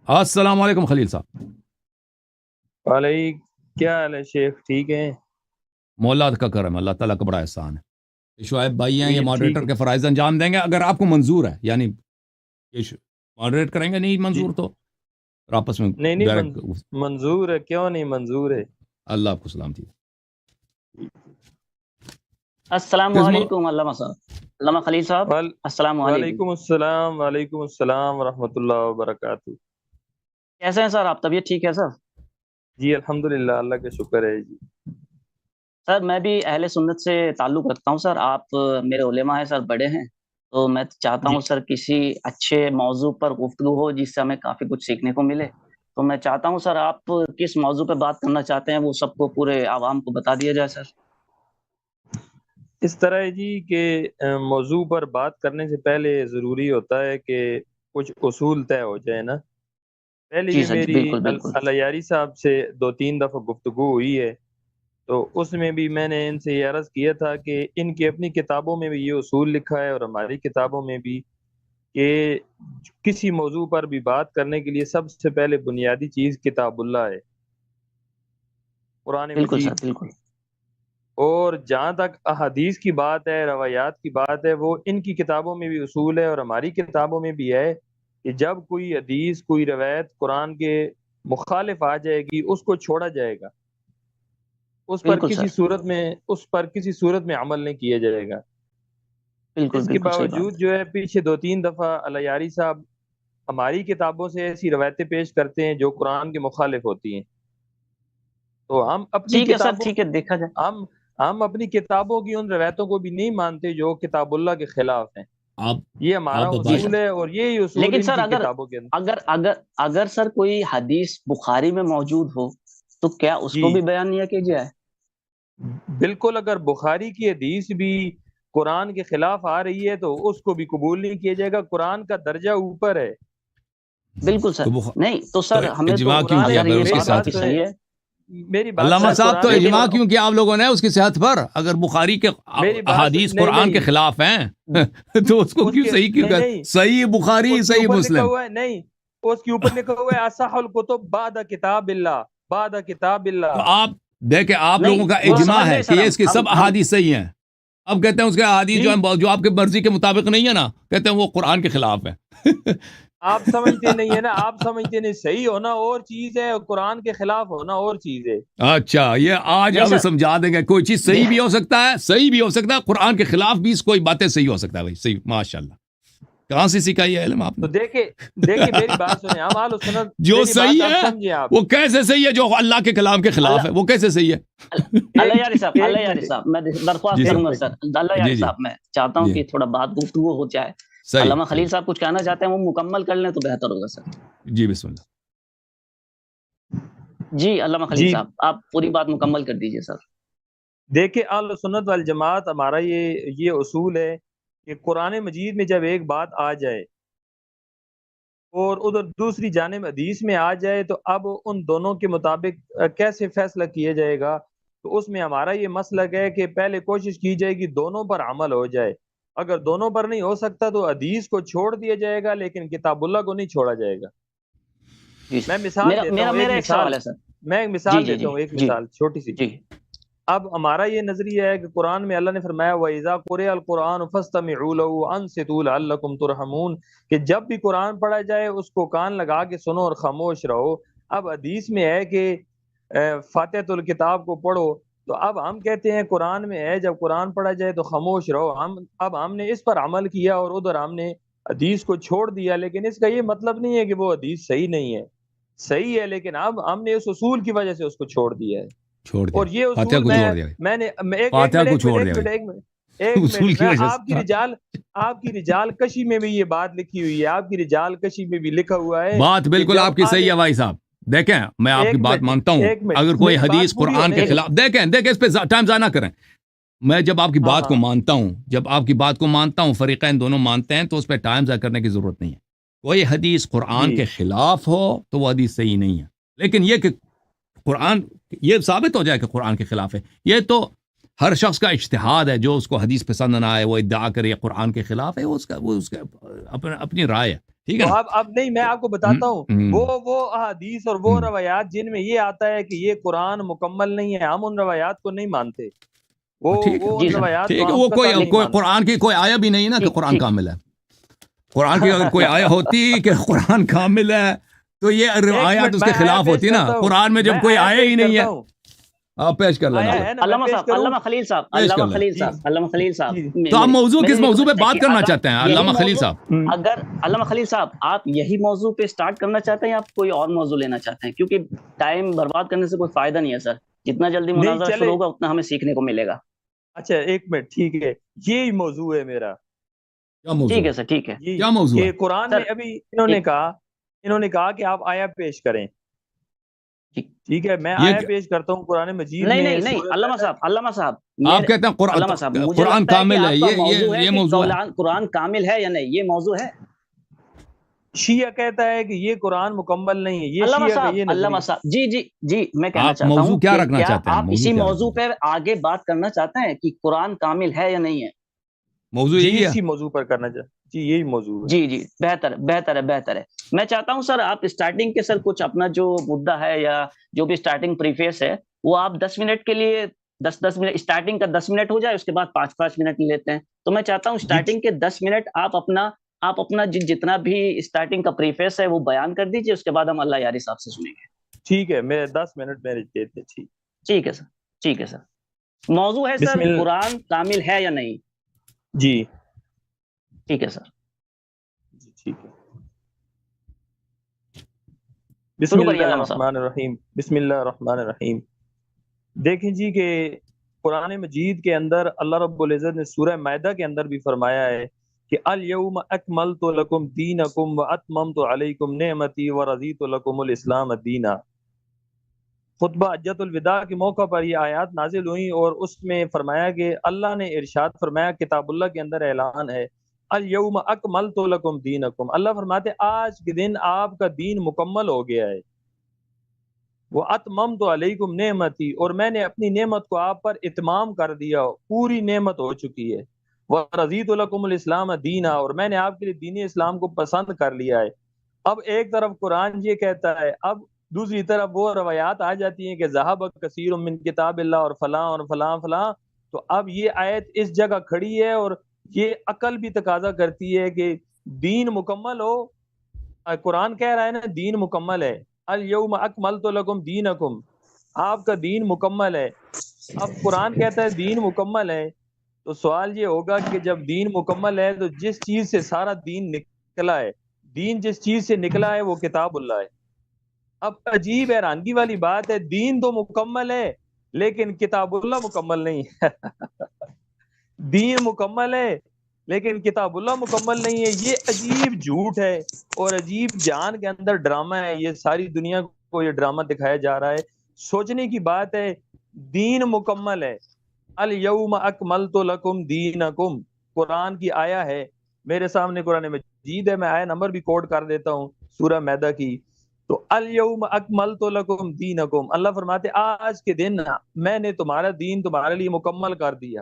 السلام علیکم خلیل صاحب. وعلیکم. کیا حال ہے شیخ؟ ٹھیک ہیں؟ مولا کا کرم، اللہ تعالیٰ کا بڑا احسان ہے. شعیب بھائی ہیں، یہ جی ٹھیک ماڈریٹر ہے. کے فرائض انجام دیں گے اگر آپ کو منظور ہے، یعنی یہ ماڈریٹ کریں گے. نہیں جی منظور تو پھر آپس میں نہیں نہیں ڈائریکٹ. منظور ہے، کیوں نہیں منظور ہے. اللہ آپ کو سلامتی. السلام علیکم علامہ صاحب، علامہ خلیل صاحب. السلام علیکم. وعلیکم السلام. وعلیکم السلام ورحمۃ اللہ وبرکاتہ. کیسے ہیں سر آپ؟ طبیعت ٹھیک ہے سر؟ جی الحمدللہ، اللہ کا شکر ہے جی. سر میں بھی اہل سنت سے تعلق رکھتا ہوں سر. آپ میرے علماء ہیں سر، بڑے ہیں، تو میں چاہتا جی ہوں سر کسی اچھے موضوع پر گفتگو ہو جس سے ہمیں کافی کچھ سیکھنے کو ملے. تو میں چاہتا ہوں سر آپ کس موضوع پہ بات کرنا چاہتے ہیں وہ سب کو، پورے عوام کو بتا دیا جائے سر. اس طرح ہے جی کہ موضوع پر بات کرنے سے پہلے ضروری ہوتا ہے کہ کچھ اصول طے ہو جائے نا. پہلے جی بھی سر، جی میری بالکل بالکل. الیاری صاحب سے 2-3 دفعہ گفتگو ہوئی ہے، تو اس میں بھی میں نے ان سے یہ عرض کیا تھا کہ ان کی اپنی کتابوں میں بھی یہ اصول لکھا ہے اور ہماری کتابوں میں بھی، کہ کسی موضوع پر بھی بات کرنے کے لیے سب سے پہلے بنیادی چیز کتاب اللہ ہے، قرآن بالکل مجید. سر بالکل. اور جہاں تک احادیث کی بات ہے، روایات کی بات ہے، وہ ان کی کتابوں میں بھی اصول ہے اور ہماری کتابوں میں بھی ہے کہ جب کوئی حدیث، کوئی روایت قرآن کے مخالف آ جائے گی اس کو چھوڑا جائے گا، اس پر بالکل کسی سر، صورت میں عمل نہیں کیا جائے گا. بالکل اس کے بالکل صحیح بات. باوجود جو ہے پیچھے 2-3 دفعہ الیاری صاحب ہماری کتابوں سے ایسی روایتیں پیش کرتے ہیں جو قرآن کے مخالف ہوتی ہیں. تو ہم اپنی ٹھیک ہے سر، کتابوں ٹھیک ہے، دیکھا جائے. ہم اپنی کتابوں کی ان روایتوں کو بھی نہیں مانتے جو کتاب اللہ کے خلاف ہیں. آپ یہ ہمارا آپ جی اصول سر. ہے اور یہی اصول لیکن ان سر کی اگر کتابوں کے اندر. اگر اگر اگر سر کوئی حدیث بخاری میں موجود ہو تو کیا اس کو جی بھی بیان نہیں کیا جائے؟ بالکل، اگر بخاری کی حدیث بھی قرآن کے خلاف آ رہی ہے تو اس کو بھی قبول نہیں کیا جائے گا. قرآن کا درجہ اوپر ہے. بالکل سر. تو نہیں تو تو سر ہمیں تو اجماع کیوں قرآن کیا اگر پھر یہ اس کے میری بات آپ ساتھ؟ کی بات سنیں، صحیح ہے. میری بات علامہ سنیں. سر صاحب تو قرآن لیکن اجماع کیوں کیا آپ لوگوں نے اس کی صحت پر؟ اگر بخاری کے میری بات احادیث نہیں قرآن کے نہیں خلاف ہیں تو اس کو اس کیوں کے صحیح کیوں نہیں کہ نہیں صحیح بخاری اس کے صحیح اوپر لکھا مسلم؟ ہوا ہے، نہیں اس کے اوپر لکھا ہوا ہے اصح الکتب بعد کتاب اللہ، بعد کتاب تو اللہ. آپ دیکھیں، آپ لوگوں نہیں کا وہ اجماع سمجھ ہے گئے کہ سر. یہ ہم اس کے ہم سب ہم احادیث صحیح ہیں. اب کہتے ہیں اس کے احادیث جی جو آپ کے مرضی کے مطابق نہیں ہے نا، کہتے ہیں وہ قرآن کے خلاف ہے. آپ سمجھتے نہیں ہے نا، آپ سمجھتے نہیں. صحیح ہونا اور چیز ہے اور قرآن کے خلاف ہونا اور چیز ہے. اچھا، یہ آج نہیں ہمیں سر. سمجھا دیں گے. کوئی چیز صحیح بھی ہو سکتا ہے، صحیح بھی ہو سکتا ہے، قرآن کے خلاف بھی کوئی باتیں صحیح ہو سکتا ہے. بھائی صحیح، ماشاء اللہ. کہاں سے سیکھا یہ علم آپ تو نے؟ دیکھیں میری بات سنیں. ہم اہل سنت، جو میری بات صحیح آپ ہے سمجھیں. آپ وہ کیسے صحیح ہے جو اللہ کے کلام کے خلاف ہے؟ اللہ وہ کیسے صحیح ہے؟ اللہ ایک یاری صاحب، اللہ ایک یاری منٹ صاحب، میں درخواست جی ایک صاحب. کروں گا منٹ سر. اللہ جی یاری جی صاحب، میں چاہتا ہوں جی. کہ تھوڑا بات گفتگو ہو جائے. صحیح علامہ صحیح. خلیل صاحب کچھ کہنا چاہتے ہیں وہ مکمل کر لیں تو بہتر ہوگا سر. جی بسم اللہ. جی علامہ خلیل جی صاحب آپ پوری بات مکمل کر دیجئے سر. دیکھیں، اہل سنت والجماعت ہمارا یہ اصول ہے کہ قرآن مجید میں جب ایک بات آ جائے اور ادھر دوسری جانب حدیث میں آ جائے تو اب ان دونوں کے مطابق کیسے فیصلہ کیا جائے گا. تو اس میں ہمارا یہ مسلک ہے کہ پہلے کوشش کی جائے گی دونوں پر عمل ہو جائے. اگر دونوں پر نہیں ہو سکتا تو حدیث کو چھوڑ دیا جائے گا، لیکن کتاب اللہ کو نہیں چھوڑا جائے گا. جی میں مثال میرا دیتا میرا ہوں، میرا ایک سوال ہے سر. میں ایک جی مثال جی دیتا جی ہوں، ایک جی مثال چھوٹی سی. جی. اب ہمارا یہ نظریہ ہے کہ قرآن میں اللہ نے فرمایا وَإِذَا قُرِئَ الْقُرْآنُ فَاسْتَمِعُوا لَهُ وَأَنصِتُوا لَعَلَّكُمْ تُرْحَمُونَ، کہ جب بھی قرآن پڑھا جائے اس کو کان لگا کے سنو اور خاموش رہو. اب حدیث میں ہے کہ فاتحۃ الکتاب کو پڑھو، تو اب ہم کہتے ہیں قرآن میں ہے جب قرآن پڑھا جائے تو خاموش رہو. اب ہم نے اس پر عمل کیا اور ادھر ہم نے حدیث کو چھوڑ دیا، لیکن اس کا یہ مطلب نہیں ہے کہ وہ حدیث صحیح نہیں ہے. صحیح ہے، لیکن اب ہم نے اس اصول کی وجہ سے اس کو چھوڑ دیا ہے. چھوڑ دیا اور یہ فاتحہ اصول کو چھوڑ دیا. میں نے فاتحہ کو چھوڑ دیا بھائی ایک اصول منٹ کی میں وجہ آپ سے. کی رجال کشی میں بھی یہ بات لکھی ہوئی ہے. آپ کی رجال کشی میں بھی لکھا ہوا ہے بات کہ بالکل جب آپ کی صحیح ہے بھائی صاحب. دیکھیں میں آپ کی بات مانتا ہوں. ایک منٹ اگر کوئی میری بات حدیث پوری قرآن ہونے کے دیں. خلاف، دیکھیں اس پہ ٹائم ضائع نہ کریں. میں جب آپ کی ہاں بات کو ہاں مانتا ہوں، فریقین دونوں مانتے ہیں، تو اس پہ ٹائم ضائع کرنے کی ضرورت نہیں ہے. کوئی حدیث قرآن جی کے خلاف ہو تو وہ حدیث صحیح نہیں ہے. لیکن یہ کہ قرآن، یہ ثابت ہو جائے کہ قرآن کے خلاف ہے، یہ تو ہر شخص کا اجتہاد ہے. جو اس کو حدیث پسند نہ آئے وہ ادعا کرے قرآن کے خلاف ہے، وہ اس کا اپنی رائے ہے. ٹھیک ہے تو نا؟ اب نہیں، میں آپ کو بتاتا ہوں وہ احادیث اور وہ ہم۔ روایات جن میں یہ آتا ہے کہ یہ قرآن مکمل نہیں ہے، ہم ان روایات کو نہیں مانتے، ٹھیک ہے، وہ جی ان سر، روایات ٹھیک کو ہے، ہم وہ قطعا نہیں کوئی مانتے۔ قرآن کی کوئی آیا بھی نہیں نا کہ ٹھیک قرآن ٹھیک کامل ہے۔ قرآن کی اگر کوئی آیا ہوتی کہ قرآن کامل ہے تو یہ ایک آیات منٹ اس میں کے آیا خلاف پیش ہوتی نا۔ کرتا ہوں، قرآن میں جب میں کوئی آیا آیا ہی پیش نہیں کرتا ہے، ہوں، آپ پیش کر لینا آیا پھر۔ ہے نا، میں پیش کروں؟ علامہ خلیل صاحب، پیش کر علامہ لیں۔ خلیل جی صاحب، علامہ خلیل صاحب، جی تو آپ موضوع میری کس موضوع پہ ریکویسٹ ہے بات کہ کرنا اگر چاہتے ہیں یہی علامہ خلیل موضوع، صاحب؟ اگر علامہ خلیل صاحب آپ یہی موضوع پہ سٹارٹ کرنا چاہتے ہیں یا آپ کوئی اور موضوع لینا چاہتے ہیں؟ کیونکہ ٹائم برباد کرنے سے کوئی فائدہ نہیں ہے سر، جتنا جلدی نہیں مناظرہ شروع چلے، ہوگا اتنا ہمیں سیکھنے کو ملے گا۔ اچھا ایک منٹ، ٹھیک ہے، یہی موضوع ہے میرا، کیا موضوع ٹھیک ہے؟ ہے سر، ٹھیک ہے یہ کیا موضوع ہے؟ کہ قرآن سر، میں ابھی انہوں نے کہا کہ آپ آیا پیش کریں، ٹھیک، ٹھیک ہے، میں یہ آیا پیش کرتا ہوں قرآن مجید نہیں میں نہیں نہیں، سورۃ علامہ الحج۔ صاحب، علامہ صاحب، آپ کہتے ہیں علامہ صاحب مجھے قرآن لگتا ہے کہ کامل ہے، آپ کا یہ موضوع ہے یہ کہ موضوع ہے۔ قرآن کامل ہے یا نہیں، یہ موضوع ہے۔ شیعہ کہتا ہے کہ یہ قرآن مکمل نہیں ہے، یہ علامہ شیعہ کا صاحب، یہ علامہ نظریہ۔ صاحب، جی جی جی، میں کہنا آپ چاہتا موضوع ہوں کیا کہ رکھنا کیا چاہتے ہیں؟ آپ موضوع اسی کیا موضوع رکھنا پہ آگے بات کرنا چاہتے ہیں کہ قرآن کامل ہے یا نہیں ہے؟ موضوع جی یہی ہے؟ اسی موضوع پر کرنا چاہتا، جی یہی موضوع ہے۔ جی جی، بہتر ہے، بہتر ہے، بہتر ہے۔ میں چاہتا ہوں سر آپ اسٹارٹنگ کے سر کچھ اپنا جو مدعا ہے یا جو بھی اسٹارٹنگ پریفیس ہے وہ آپ 10 منٹ کے لیے، 10 منٹ اسٹارٹنگ کا 10 منٹ ہو جائے، اس کے بعد 5 منٹ لیتے ہیں۔ تو میں چاہتا ہوں جی اسٹارٹنگ کے 10 منٹ آپ اپنا جتنا بھی اسٹارٹنگ کا پریفیس ہے وہ بیان کر دیجئے، اس کے بعد ہم اللہ یاری صاحب سے سنیں گے۔ ٹھیک ہے، میں 10 منٹ میرے دیتے، ٹھیک۔ ٹھیک ہے سر، ٹھیک ہے سر۔ موضوع ہے بسم سر اللہ، قرآن کامل ہے یا نہیں؟ جی ٹھیک ہے سر، جی ٹھیک ہے۔ بسم شروع کریے اللہ علامہ صاحب۔ الرحمن الرحیم، بسم اللہ الرحمن الرحیم۔ دیکھیں جی کہ قرآن مجید کے اندر اللہ رب العزت نے سورہ مائدہ کے اندر بھی فرمایا ہے کہ الیوم اکملت لکم دینکم واتممت علیکم نعمتی ورضیت لکم الاسلام دینا۔ خطبہ حجۃ الوداع کے موقع پر یہ آیات نازل ہوئیں اور اس میں فرمایا کہ اللہ نے ارشاد فرمایا، کتاب اللہ کے اندر اعلان ہے، الیوم اکملت لکم دینکم، اللہ فرماتے آج کے دن آپ کا دین مکمل ہو گیا ہے، وَأَتْمَمْتُ عَلَيْكُمْ نعمتی، اور میں نے اپنی نعمت کو آپ پر اتمام کر دیا، پوری نعمت ہو چکی ہے، وَرَضِيتُ لَكُمُ الْإِسْلَامَ دِينًا، اور میں نے آپ کے لیے دین اسلام کو پسند کر لیا ہے۔ اب ایک طرف قرآن یہ کہتا ہے، اب دوسری طرف وہ روایات آ جاتی ہیں کہ ذہب کثیر من کتاب اللہ اور فلاں اور فلاں فلاں۔ تو اب یہ آیت اس جگہ کھڑی ہے اور یہ عقل بھی تقاضا کرتی ہے کہ دین مکمل ہو، قرآن کہہ رہا ہے نا دین مکمل ہے، الیوم اکملت لکم دینکم، آپ کا دین مکمل ہے۔ اب قرآن کہتا ہے دین مکمل ہے، تو سوال یہ ہوگا کہ جب دین مکمل ہے تو جس چیز سے سارا دین نکلا ہے، دین جس چیز سے نکلا ہے وہ کتاب اللہ ہے۔ اب عجیب حیرانگی والی بات ہے، دین تو مکمل ہے لیکن کتاب اللہ مکمل نہیں ہے۔ دین مکمل ہے لیکن کتاب اللہ مکمل نہیں ہے، یہ عجیب جھوٹ ہے اور عجیب جہان کے اندر ڈرامہ ہے، یہ ساری دنیا کو یہ ڈرامہ دکھایا جا رہا ہے۔ سوچنے کی بات ہے، دین مکمل ہے، الیوم اکملت لکم دینکم، قرآن کی آیا ہے میرے سامنے، قرآن مجید ہے، میں آیا نمبر بھی کوڈ کر دیتا ہوں سورہ مائدہ کی، تو الیوم اکملت لکم دینکم، اللہ فرماتے آج کے دن میں نے تمہارا دین تمہارے لیے مکمل کر دیا،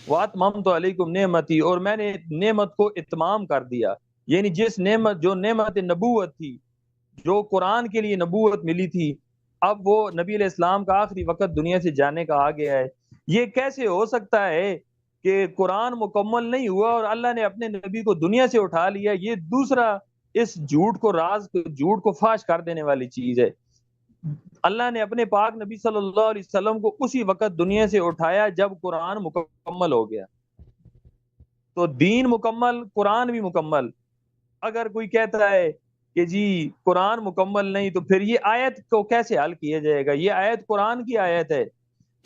واتممت علیکم نعمتی، اور میں نے نعمت کو اتمام کر دیا، یعنی جس نعمت، جو نعمت نبوت تھی، جو قرآن کے لیے نبوت ملی تھی، اب وہ نبی علیہ السلام کا آخری وقت دنیا سے جانے کا آ گیا ہے۔ یہ کیسے ہو سکتا ہے کہ قرآن مکمل نہیں ہوا اور اللہ نے اپنے نبی کو دنیا سے اٹھا لیا؟ یہ دوسرا اس جھوٹ کو، جھوٹ کو فاش کر دینے والی چیز ہے۔ اللہ نے اپنے پاک نبی صلی اللہ علیہ وسلم کو اسی وقت دنیا سے اٹھایا جب قرآن مکمل ہو گیا، تو دین مکمل، قرآن بھی مکمل۔ اگر کوئی کہتا ہے کہ جی قرآن مکمل نہیں، تو پھر یہ آیت کو کیسے حل کیا جائے گا؟ یہ آیت قرآن کی آیت ہے،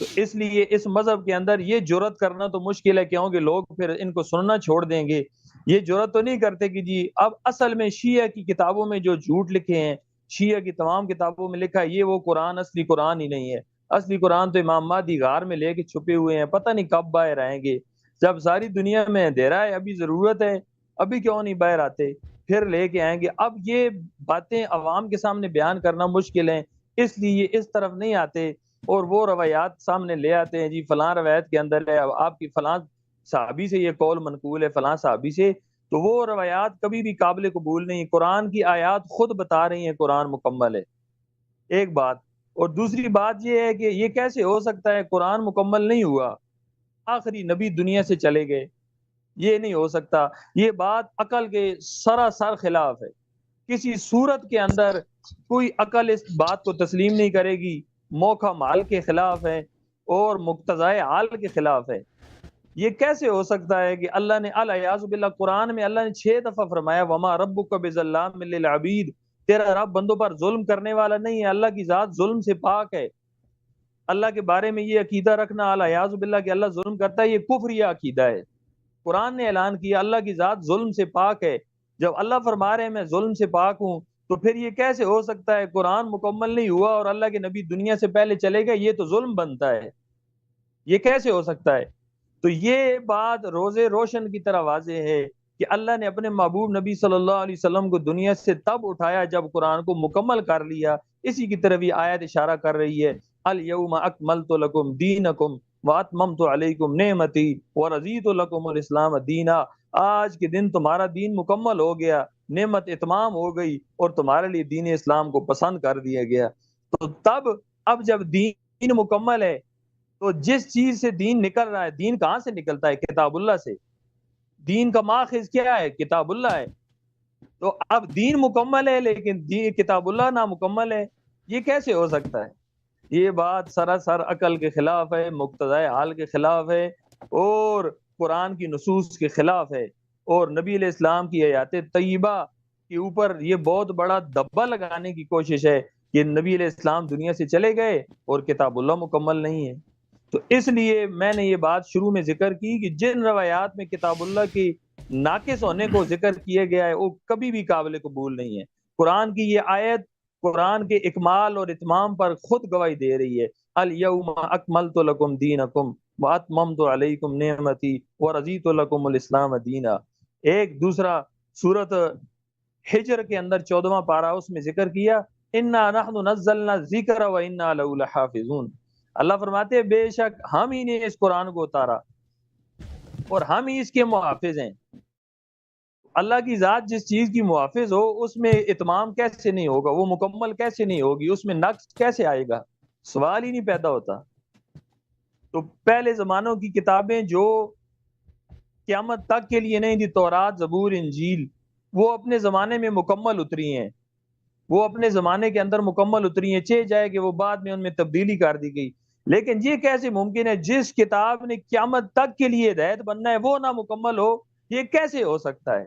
تو اس لیے اس مذہب کے اندر یہ جرات کرنا تو مشکل ہے، کیونکہ لوگ پھر ان کو سننا چھوڑ دیں گے۔ یہ جرات تو نہیں کرتے کہ جی اب اصل میں شیعہ کی کتابوں میں جو جھوٹ لکھے ہیں، شیعہ کی تمام کتابوں میں لکھا ہے یہ وہ قرآن اصلی قرآن ہی نہیں ہے۔ اصلی قرآن تو امام مہدی غار میں لے کے چھپے ہوئے ہیں، پتہ نہیں کب باہر آئیں گے، جب ساری دنیا میں اندھیرا ہے، ابھی ضرورت ہے، ابھی کیوں نہیں باہر آتے، پھر لے کے آئیں گے۔ اب یہ باتیں عوام کے سامنے بیان کرنا مشکل ہیں، اس لیے اس طرف نہیں آتے اور وہ روایات سامنے لے آتے ہیں، جی فلاں روایت کے اندر ہے، اب آپ کی فلاں صحابی سے یہ قول منقول ہے، فلاں صحابی سے، تو وہ روایات کبھی بھی قابل قبول نہیں. قرآن کی آیات خود بتا رہی ہیں قرآن مکمل ہے، ایک بات. اور دوسری بات یہ ہے کہ یہ کیسے ہو سکتا ہے قرآن مکمل نہیں ہوا، آخری نبی دنیا سے چلے گئے، یہ نہیں ہو سکتا. یہ بات عقل کے سراسر خلاف ہے. کسی صورت کے اندر کوئی عقل اس بات کو تسلیم نہیں کرے گی. موقع مال کے خلاف ہے اور مقتضائے حال کے خلاف ہے. یہ کیسے ہو سکتا ہے کہ اللہ نے الیاذ باللہ قرآن میں اللہ نے 6 دفعہ فرمایا وما ربک بظلام للعبید، تیرا رب بندوں پر ظلم کرنے والا نہیں ہے، اللہ کی ذات ظلم سے پاک ہے. اللہ کے بارے میں یہ عقیدہ رکھنا الیاذ باللہ کہ اللہ ظلم کرتا ہے، یہ کفریہ عقیدہ ہے. قرآن نے اعلان کیا اللہ کی ذات ظلم سے پاک ہے. جب اللہ فرما رہے ہیں میں ظلم سے پاک ہوں، تو پھر یہ کیسے ہو سکتا ہے قرآن مکمل نہیں ہوا اور اللہ کے نبی دنیا سے پہلے چلے گئے؟ یہ تو ظلم بنتا ہے. یہ کیسے ہو سکتا ہے؟ تو یہ بات روزے روشن کی طرح واضح ہے کہ اللہ نے اپنے محبوب نبی صلی اللہ علیہ وسلم کو دنیا سے تب اٹھایا جب قرآن کو مکمل کر لیا. اسی کی طرف یہ آیت اشارہ کر رہی ہے الیوم اکملت لکم دینکم واتممت علیکم نعمتی ورضیت لکم الاسلام دینا. آج کے دن تمہارا دین مکمل ہو گیا، نعمت اتمام ہو گئی اور تمہارے لیے دین اسلام کو پسند کر دیا گیا. تو تب اب جب دین مکمل ہے تو جس چیز سے دین نکل رہا ہے، دین کہاں سے نکلتا ہے؟ کتاب اللہ سے. دین کا ماخذ کیا ہے؟ کتاب اللہ ہے. تو اب دین مکمل ہے لیکن کتاب اللہ نامکمل ہے، یہ کیسے ہو سکتا ہے؟ یہ بات سراسر عقل کے خلاف ہے، مقتضائے حال کے خلاف ہے اور قرآن کی نصوص کے خلاف ہے. اور نبی علیہ السلام کی حیات طیبہ کے اوپر یہ بہت بڑا دبا لگانے کی کوشش ہے کہ نبی علیہ السلام دنیا سے چلے گئے اور کتاب اللہ مکمل نہیں ہے. تو اس لیے میں نے یہ بات شروع میں ذکر کی کہ جن روایات میں کتاب اللہ کی ناقص ہونے کو ذکر کیا گیا ہے وہ کبھی بھی قابل قبول نہیں ہے. قرآن کی یہ آیت قرآن کے اکمال اور اتمام پر خود گواہی دے رہی ہے الیوم اکملت لکم دینکم واتممت علیکم نعمتی ورضیت لکم الاسلام دینا. ایک دوسرا سورت حجر کے اندر 14واں پارہ اس میں ذکر کیا انا نحن نزلنا الذکر وانا لہ لحافظون. اللہ فرماتے ہیں بے شک ہم ہی نے اس قرآن کو اتارا اور ہم ہی اس کے محافظ ہیں. اللہ کی ذات جس چیز کی محافظ ہو اس میں اتمام کیسے نہیں ہوگا؟ وہ مکمل کیسے نہیں ہوگی؟ اس میں نقص کیسے آئے گا؟ سوال ہی نہیں پیدا ہوتا. تو پہلے زمانوں کی کتابیں جو قیامت تک کے لیے نہیں تھی، تورات زبور انجیل، وہ اپنے زمانے میں مکمل اتری ہیں، وہ اپنے زمانے کے اندر مکمل اتری ہیں، چہ جائے کہ وہ بعد میں ان میں تبدیلی کر دی گئی. لیکن یہ کیسے ممکن ہے جس کتاب نے قیامت تک کے لیے ہدایت بننا ہے وہ نہ مکمل ہو؟ یہ کیسے ہو سکتا ہے؟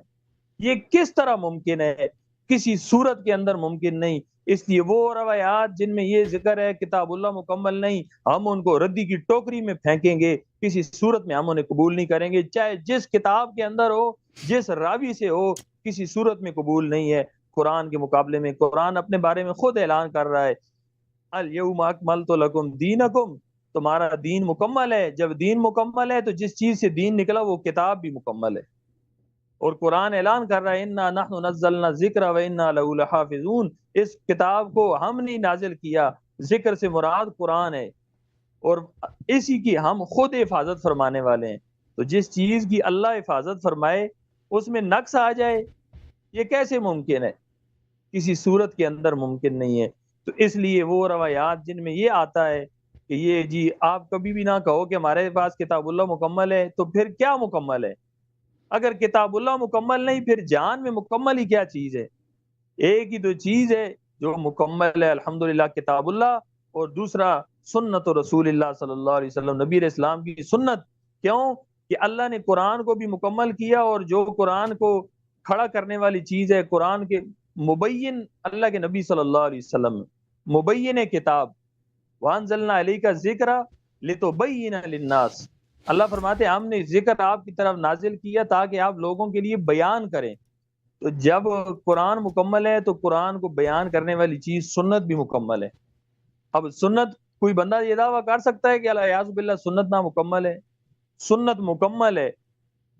یہ کس طرح ممکن ہے؟ کسی صورت کے اندر ممکن نہیں. اس لیے وہ روایات جن میں یہ ذکر ہے کتاب اللہ مکمل نہیں، ہم ان کو ردی کی ٹوکری میں پھینکیں گے، کسی صورت میں ہم انہیں قبول نہیں کریں گے، چاہے جس کتاب کے اندر ہو، جس راوی سے ہو، کسی صورت میں قبول نہیں ہے. قرآن کے مقابلے میں قرآن اپنے بارے میں خود اعلان کر رہا ہے الیوم اکملت لکم دینکم، تمہارا دین مکمل ہے. جب دین مکمل ہے تو جس چیز سے دین نکلا وہ کتاب بھی مکمل ہے. اور قرآن اعلان کر رہا ہے انا نحن نزلنا الذکر وانا لہ لحافظون، اس کتاب کو ہم نے نازل کیا. ذکر سے مراد قرآن ہے اور اسی کی ہم خود حفاظت فرمانے والے ہیں. تو جس چیز کی اللہ حفاظت فرمائے اس میں نقص آ جائے، یہ کیسے ممکن ہے؟ کسی صورت کے اندر ممکن نہیں ہے. تو اس لیے وہ روایات جن میں یہ آتا ہے کہ یہ جی آپ کبھی بھی نہ کہو کہ ہمارے پاس کتاب اللہ مکمل ہے، تو پھر کیا مکمل ہے؟ اگر کتاب اللہ مکمل نہیں پھر جان میں مکمل ہی کیا چیز ہے؟ ایک ہی تو چیز ہے جو مکمل ہے الحمدللہ کتاب اللہ، اور دوسرا سنت رسول اللہ صلی اللہ علیہ وسلم، نبی علیہ السلام کی سنت. کیوں کہ اللہ نے قرآن کو بھی مکمل کیا اور جو قرآن کو کھڑا کرنے والی چیز ہے قرآن کے مبین، اللہ کے نبی صلی اللہ علیہ وسلم مبین کتاب وانزلنا علیک الذکر لتبین للناس. اللہ فرماتے ہیں ہم نے ذکر آپ کی طرف نازل کیا تاکہ آپ لوگوں کے لیے بیان کریں. تو جب قرآن مکمل ہے تو قرآن کو بیان کرنے والی چیز سنت بھی مکمل ہے. اب سنت کوئی بندہ یہ دعویٰ کر سکتا ہے کہ الیاذ باللہ سنت نہ مکمل ہے؟ سنت مکمل ہے.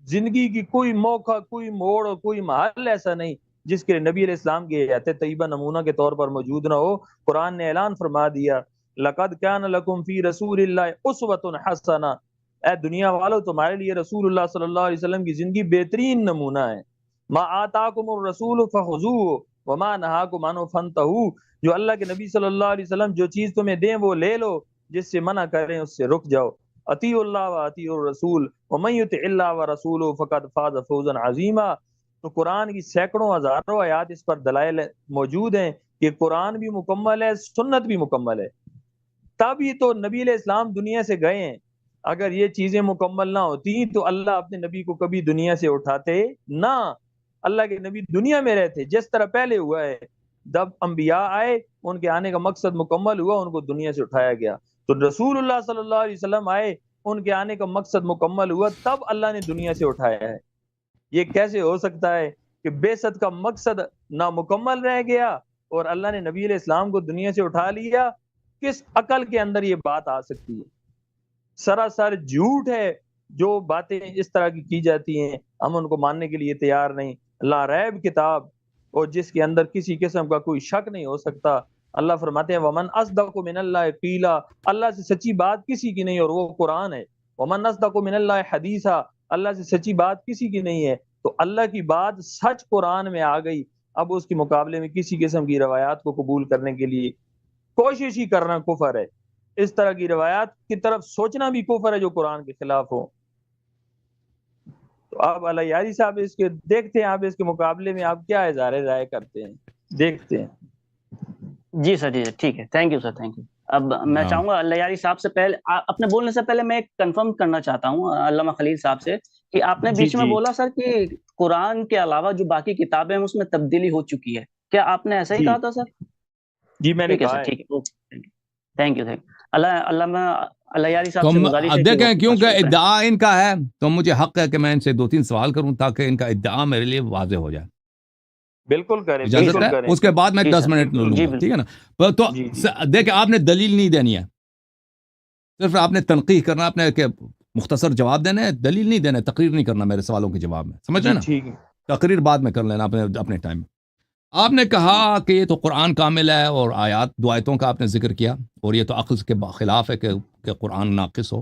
زندگی کی کوئی موقع، کوئی موڑ اور کوئی محل ایسا نہیں جس کے نبی علیہ السلام کی حیات طیبہ نمونہ کے طور پر موجود نہ ہو. قرآن نے اعلان فرما دیا لقد کان لکم فی رسول اللہ اسوۃ حسنہ، اے دنیا والو تمہارے لیے رسول اللہ صلی اللہ علیہ وسلم کی زندگی بہترین نمونہ ہے. ما آتاکم الرسول فخذوہ وما نہاکم عنہ فانتہوا، جو اللہ کے نبی صلی اللہ علیہ وسلم جو چیز تمہیں دیں وہ لے لو، جس سے منع کریں اس سے رک جاؤ۔ اطیعوا اللہ واطیعوا الرسول ومن یطع اللہ ورسولہ فقد فاز فوزا عظیما۔ تو قرآن کی سینکڑوں ہزاروں آیات اس پر دلائل موجود ہیں کہ قرآن بھی مکمل ہے، سنت بھی مکمل ہے، تب ہی تو نبی علیہ السلام دنیا سے گئے ہیں۔ اگر یہ چیزیں مکمل نہ ہوتی تو اللہ اپنے نبی کو کبھی دنیا سے اٹھاتے نہ۔ اللہ کے نبی دنیا میں رہتے جس طرح پہلے ہوا ہے، جب انبیاء آئے ان کے آنے کا مقصد مکمل ہوا، ان کو دنیا سے اٹھایا گیا۔ تو رسول اللہ صلی اللہ علیہ وسلم آئے، ان کے آنے کا مقصد مکمل ہوا، تب اللہ نے دنیا سے اٹھایا ہے۔ یہ کیسے ہو سکتا ہے کہ بعثت کا مقصد نامکمل رہ گیا اور اللہ نے نبی علیہ السلام کو دنیا سے اٹھا لیا؟ کس عقل کے اندر یہ بات آ سکتی ہے؟ سراسر جھوٹ ہے جو باتیں اس طرح کی جاتی ہیں، ہم ان کو ماننے کے لیے تیار نہیں۔ لا ریب کتاب، اور جس کے اندر کسی قسم کا کوئی شک نہیں ہو سکتا۔ اللہ فرماتے ہیں ومن اصدق من اللہ قیلا، اللہ سے سچی بات کسی کی نہیں، اور وہ قرآن ہے۔ ومن اصدق من اللہ حدیثا، اللہ سے سچی بات کسی کی نہیں ہے۔ تو اللہ کی بات سچ قرآن میں آ گئی، اب اس کے مقابلے میں کسی قسم کی روایات کو قبول کرنے کے لیے کوشش ہی کرنا کفر ہے۔ اس طرح کی روایات کی طرف سوچنا بھی کفر ہے جو قرآن کے خلاف ہو۔ تو آپ علیاری صاحب اس کے دیکھتے ہیں، آپ اس کے مقابلے میں آپ کیا اظہار رائے کرتے ہیں، دیکھتے ہیں۔ جی سر، جی ٹھیک ہے، thank you sir, thank you. اب میں چاہوں گا علیاری صاحب سے پہلے اپنے بولنے سے پہلے میں ایک کنفرم کرنا چاہتا ہوں علامہ خلیل صاحب سے کہ آپ نے بیچ میں بولا سر کہ قرآن کے علاوہ جو باقی کتابیں ہیں اس میں تبدیلی ہو چکی ہے، کیا آپ نے ایسا ہی کہا تھا سر؟ جی میں نے کہا ہے۔ ٹھیک ہے، تھینک یو۔ علامہ علیاری صاحب سے گزارش ہے، دیکھیں کیونکہ ادعا ان کا ہے تو مجھے حق ہے کہ میں ان سے 2-3 سوال کروں تاکہ ان کا ادعا میرے لیے واضح ہو جائے۔ بالکل کریں، اجازت ہے؟ اس کے بعد میں 10 منٹ لوں گا، ٹھیک ہے نا؟ تو دیکھیں آپ نے دلیل نہیں دینی ہے، صرف آپ نے تنقیح کرنا، آپ نے کہ مختصر جواب دینا ہے، دلیل نہیں دینا ہے، تقریر نہیں کرنا میرے سوالوں کے جواب میں، سمجھ رہے نا؟ تقریر بعد میں کر لینا اپنے ٹائم میں۔ آپ نے کہا کہ یہ تو قرآن کامل ہے اور آیات 2 آیتوں کا آپ نے ذکر کیا، اور یہ تو عقل کے خلاف ہے کہ قرآن ناقص ہو،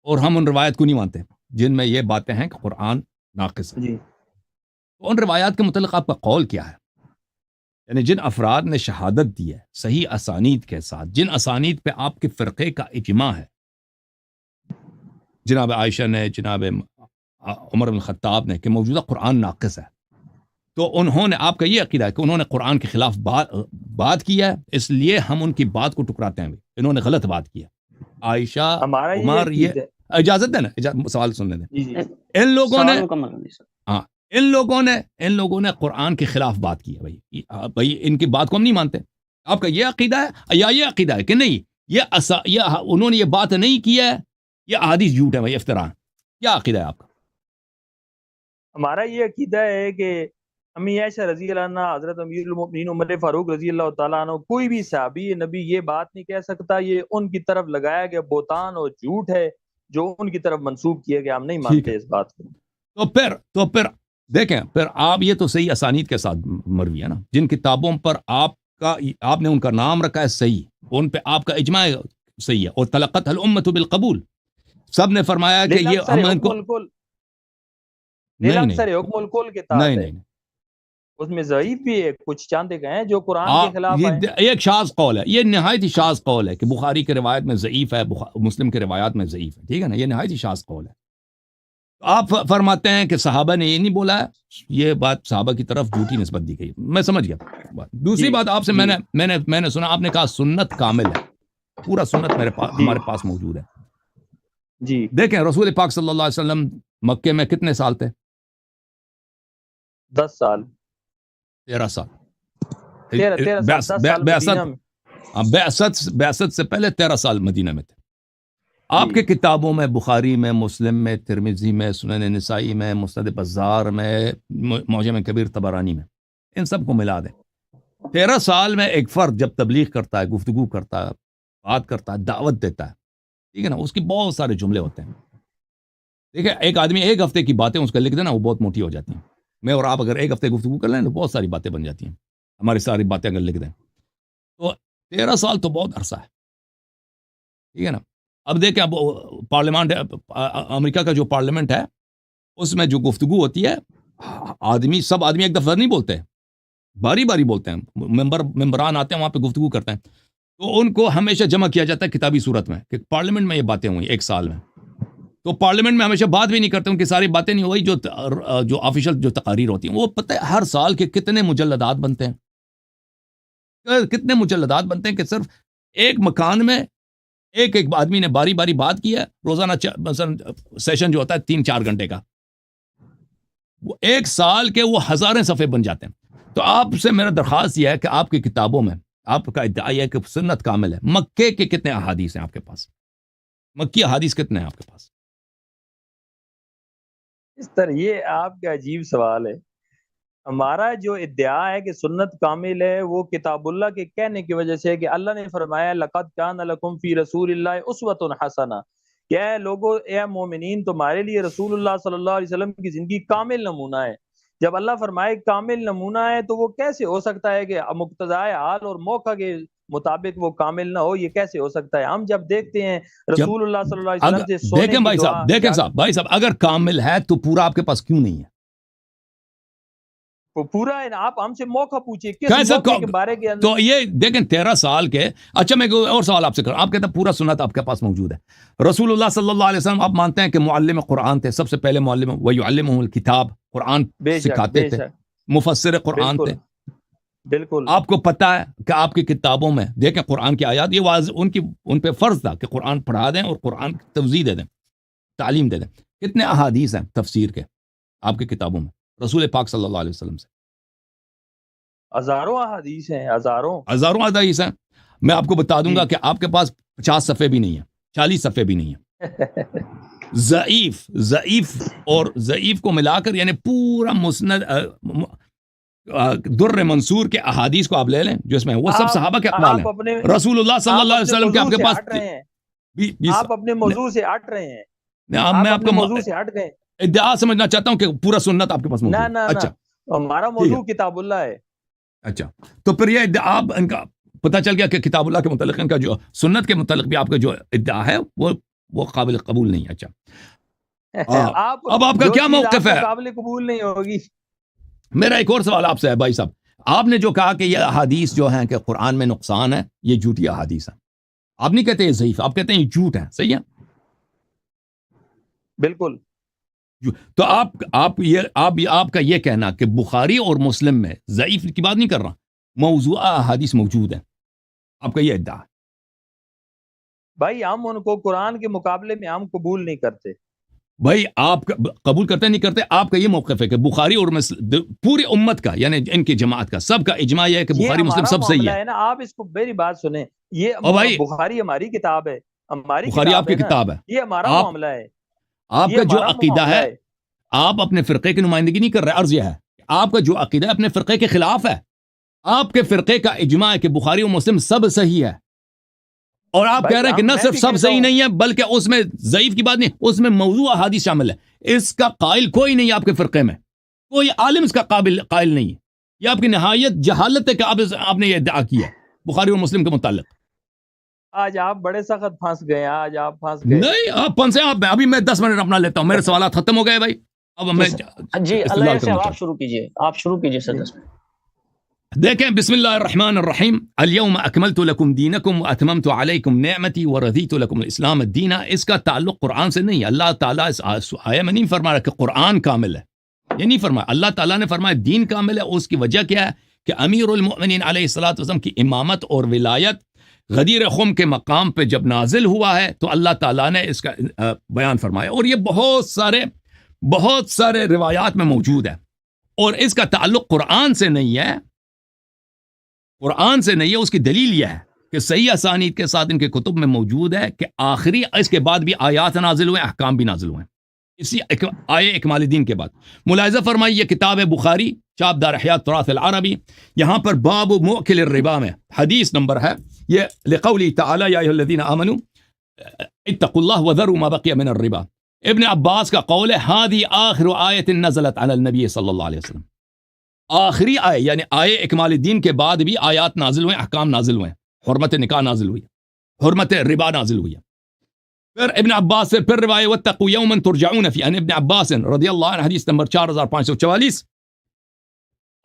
اور ہم ان روایت کو نہیں مانتے جن میں یہ باتیں ہیں کہ قرآن ناقص ہے۔ تو ان روایات کے متعلق آپ کا قول کیا ہے؟ یعنی جن افراد نے شہادت دی ہے صحیح اسانید کے ساتھ، جن اسانید پہ آپ کے فرقے کا اجماع ہے، جناب عائشہ نے، جناب عمر بن الخطاب نے، کہ موجودہ قرآن ناقص ہے، تو انہوں نے، آپ کا یہ عقیدہ ہے کہ انہوں نے قرآن کے خلاف بات کی ہے، اس لیے ہم ان کی بات کو ٹکراتے ہیں، انہوں نے غلط بات کی ہے۔ عائشہ، عمر، یہ اجازت ہے نا؟ سوال سننے دیں۔ ان لوگوں نے قرآن کے خلاف بات کی ہے، بھائی ان کی بات کو ہم نہیں مانتے۔ آپ کا یہ عقیدہ ہے یا یہ عقیدہ ہے کہ نہیں یہ انہوں نے یہ بات نہیں کی ہے، یہ احادیث جھوٹ ہے، بھائی افتراء؟ کیا عقیدہ ہے آپ کا؟ ہمارا یہ عقیدہ ہے کہ امی عائشہ رضی اللہ عنہ، حضرت امیر المؤمنین عمر فاروق رضی اللہ تعالیٰ عنہ، کوئی بھی صحابی نبی یہ بات نہیں کہہ سکتا، یہ ان کی طرف لگایا گیا بہتان اور جھوٹ ہے جو ان کی طرف منسوب کیا گیا، ہم نہیں مانتے اس بات کو۔ تو پھر دیکھیں، پھر آپ یہ تو صحیح اسانید کے ساتھ مروی ہے نا، جن کتابوں پر آپ نے ان کا نام رکھا ہے صحیح، ان پہ آپ کا اجماع صحیح ہے، اور تلقت الامت بالقبول، سب نے فرمایا کہ یہ ہم ان کو نہیں، اس میں ضعیف بھی ہے، کچھ چاندے گئے ہیں جو قرآن کے خلاف ہیں۔ ایک شاذ قول ہے، یہ نہایت ہی شاذ قول ہے کہ بخاری کی روایت میں ضعیف ہے، مسلم کی روایات میں ضعیف ہے، ٹھیک ہے نا؟ یہ نہایت ہی شاذ قول ہے۔ آپ فرماتے ہیں کہ صحابہ نے یہ نہیں بولا ہے، یہ بات صحابہ کی طرف جھوٹی نسبت دی گئی، میں سمجھ گیا۔ دوسری بات آپ سے میں نے سنا، آپ نے کہا سنت کامل ہے، پورا سنت ہمارے پاس موجود ہے۔ جی دیکھیں، رسول پاک صلی اللہ علیہ وسلم مکے میں کتنے سال تھے؟ 10 سال، 13 سال، 13 بعثت سے پہلے 13 سال مدینہ میں تھے۔ آپ کے کتابوں میں، بخاری میں، مسلم میں، ترمذی میں، سنن نسائی میں، مسند بزار میں، معجم کبیر طبرانی میں، ان سب کو ملا دیں، 13 سال میں ایک فرد جب تبلیغ کرتا ہے، گفتگو کرتا ہے، بات کرتا ہے، دعوت دیتا ہے، ٹھیک ہے نا، اس کی بہت سارے جملے ہوتے ہیں۔ دیکھیں، ایک آدمی ایک ہفتے کی باتیں اس کو لکھ دینا، وہ بہت موٹی ہو جاتی ہیں۔ میں اور آپ اگر ایک ہفتے گفتگو کر لیں تو بہت ساری باتیں بن جاتی ہیں، ہماری ساری باتیں اگر لکھ دیں تو 13 سال تو بہت عرصہ ہے، ٹھیک ہے نا؟ اب دیکھیں، اب پارلیمنٹ، امریکہ کا جو پارلیمنٹ ہے اس میں جو گفتگو ہوتی ہے سب آدمی ایک دفعہ نہیں بولتے، باری باری بولتے ہیں، ممبران آتے ہیں وہاں پہ گفتگو کرتے ہیں، تو ان کو ہمیشہ جمع کیا جاتا ہے کتابی صورت میں کہ پارلیمنٹ میں یہ باتیں ہوئی ایک سال میں، تو پارلیمنٹ میں ہمیشہ بات بھی نہیں کرتے، ان کی ساری باتیں نہیں ہوئی جو آفیشل جو تقاریر ہوتی ہیں، وہ پتہ ہے ہر سال کے کتنے مجلدات بنتے ہیں، کتنے مجلدات بنتے ہیں کہ صرف ایک مکان میں ایک آدمی نے باری باری بات کی ہے، روزانہ مثلا سیشن جو ہوتا ہے 3-4 گھنٹے کا، وہ ایک سال کے وہ ہزاریں صفحے بن جاتے ہیں۔ تو آپ سے میرا درخواست یہ ہے کہ آپ کی کتابوں میں آپ کا ادعا ہے کہ سنت کامل ہے، مکے کے کتنے احادیث ہیں آپ کے پاس؟ مکی احادیث کتنے ہیں آپ کے پاس؟ اس طرح یہ آپ کا عجیب سوال ہے۔ ہمارا جو ادعا ہے کہ سنت کامل ہے وہ کتاب اللہ کے کہنے کی وجہ سے ہے کہ اللہ نے فرمایا لقد کان لکم فی رسول اللہ اسوۃ حسنہ، کہ اے لوگو، اے مومنین، تمہارے لیے رسول اللہ صلی اللہ علیہ وسلم کی زندگی کامل نمونہ ہے۔ جب اللہ فرمائے کامل نمونہ ہے تو وہ کیسے ہو سکتا ہے کہ مقتضائے حال اور موقع کے مطابق وہ کامل نہ ہو؟ یہ کیسے ہو سکتا ہے؟ ہم جب دیکھتے ہیں رسول اللہ صلی اللہ علیہ وسلم سے سونے دیکھیں کی بھائی دعا، صاحب، دیکھیں بھائی صاحب، اگر کامل ہے تو پورا آپ کے پاس کیوں نہیں ہے؟ وہ پورا ہے نا، آپ ہم سے موقع پوچھیں کس کیسے موقع کے بارے کے اندر؟ تو یہ دیکھیں 13 سال کے، اچھا میں اور سوال آپ سے کروں، آپ کہتے ہیں پورا سنت آپ کے پاس موجود ہے، رسول اللہ صلی اللہ علیہ وسلم آپ مانتے ہیں کہ معلم قرآن تھے، سب سے پہلے معلم وَيُعَلِّمُهُ الْكِتاب، قرآن سکھاتے تھے، مفسر قرآن تھے۔ بالکل آپ کو پتہ ہے کہ آپ کی کتابوں میں دیکھیں قرآن کی آیات، یہ واضح ان پہ فرض تھا کہ قرآن پڑھا دیں اور قرآن کی توضیح دے دیں، تعلیم دے دیں۔ کتنے احادیث ہیں تفسیر کے آپ کی کتابوں میں رسول پاک صلی اللہ علیہ وسلم سے؟ ہزاروں احادیث ہیں، ہزاروں احادیث ہیں۔ میں آپ کو بتا دوں گا کہ آپ کے پاس 50 صفحے بھی نہیں ہیں، 40 صفحے بھی نہیں ہیں۔ ضعیف کو ملا کر یعنی پورا مسند در منصور کے احادیث کو آپ لے لیں جو اس میں وہ سب صحابہ کے اقوال ہیں، رسول اللہ صلی اللہ علیہ وسلم کے آپ کے پاس آپ اپنے موضوع سے ہٹ رہے ہیں، میں آپ کو موضوع سے ہٹ گئے۔ ادعا سمجھنا چاہتا ہوں کہ پورا سنت آپ کے پاس موجود ہے۔ اچھا، ہمارا موضوع کتاب اللہ ہے۔ اچھا، تو پھر یہ ادعا ان کا پتہ چل گیا کہ کتاب اللہ کے متعلق ان کا جو سنت کے متعلق بھی آپ کا جو ادعا ہے وہ قابل قبول نہیں ہے۔ اچھا، اب آپ کا کیا موقف ہے؟ قابل قبول نہیں ہوگی۔ میرا ایک اور سوال آپ سے ہے بھائی صاحب، آپ نے جو کہا کہ یہ احادیث جو ہیں کہ قرآن میں نقصان ہے، یہ جھوٹی احادیث ہیں، آپ نہیں کہتے یہ ضعیف، آپ کہتے ہیں یہ جھوٹ ہے، صحیح ہے؟ بالکل۔ تو آپ کا یہ کہنا کہ بخاری اور مسلم میں ضعیف کی بات نہیں کر رہا، موضوعہ احادیث موجود ہیں، آپ کا یہ ادعا ہے؟ بھائی ہم ان کو قرآن کے مقابلے میں ہم قبول نہیں کرتے۔ بھائی آپ قبول کرتے نہیں کرتے، آپ کا یہ موقف ہے کہ بخاری اور پوری امت کا یعنی ان کی جماعت کا سب کا اجماع یہ ہے کہ بخاری مسلم سب صحیح ہے نا۔ آپ اس کو میری بات سنیں، یہ بخاری ہماری کتاب ہے، بخاری آپ کی کتاب ہے، یہ ہمارا معاملہ ہے۔ آپ کا جو عقیدہ ہے، آپ اپنے فرقے کی نمائندگی نہیں کر رہے، عرض یہ ہے آپ کا جو عقیدہ ہے اپنے فرقے کے خلاف ہے۔ آپ کے فرقے کا اجماع ہے کہ بخاری اور مسلم سب صحیح ہے، اور آپ کہہ رہے ہیں کہ نہ صرف سب صحیح نہیں ہے بلکہ اس میں ضعیف کی بات نہیں، اس میں موضوع احادیث شامل ہے۔ اس کا قائل کوئی نہیں ہے آپ کے فرقے میں، کوئی عالم اس کا قائل نہیں ہے۔ یہ آپ کی نہایت جہالت ہے کہ آپ نے یہ ادعا کیا بخاری اور مسلم کے متعلق۔ آج آپ بڑے سخت پھنس گئے، آج آپ پھنس گئے۔ نہیں، آپ پھنسے، ابھی میں 10 منٹ اپنا لیتا ہوں، میرے سوالات ختم ہو گئے بھائی۔ اب میں جی اللہ سے آپ شروع کیجئے سر۔ دیکھیں، بسم اللہ الرحمن الرحیم، اليوم اکملت لکم دینکم واتممت علیکم نعمتی ورضیت لکم الاسلام الدین۔ اس کا تعلق قرآن سے نہیں، اللہ تعالیٰ اس آیہ میں نہیں فرما رہا کہ قرآن کامل ہے، یہ نہیں فرمایا۔ اللہ تعالیٰ نے فرمایا دین کامل ہے۔ اس کی وجہ کیا ہے کہ امیر المؤمنین علیہ الصلوۃ والسلام کی امامت اور ولایت غدیر خم کے مقام پہ جب نازل ہوا ہے تو اللہ تعالیٰ نے اس کا بیان فرمایا، اور یہ بہت سارے روایات میں موجود ہے، اور اس کا تعلق قرآن سے نہیں ہے، قرآن سے نہیں ہے۔ اس کی دلیل یہ ہے کہ صحیح اسانید کے ساتھ ان کے کتب میں موجود ہے کہ آخری اس کے بعد بھی آیات نازل ہوئے، احکام بھی نازل ہوئے اسی آیے اکمال الدین کے بعد۔ ملاحظہ فرمائی، یہ کتاب ہے بخاری، چاپ دار احیاء تراث العربی، یہاں پر باب موکل الربا میں حدیث نمبر ہے یہ لقولی تعالی یا ایھا الذین آمنوا اتقوا اللہ وذروا ما بقی من الربا۔ ابن عباس کا قول ہے ہذی آخر آیت نزلت علی النبی صلی اللہ علیہ وسلم، آخری آئے یعنی آئے اکمال الدین کے بعد بھی آیات نازل ہوئے، احکام نازل ہوئے، حرمت نکاح نازل ہوئی، حرمت ربا نازل ہوئی۔ پھر ابن عباس سے پھر روایت واتقوا یوما ترجعون فی، ان ابن عباس رضی اللہ عنہ، حدیث نمبر 4544،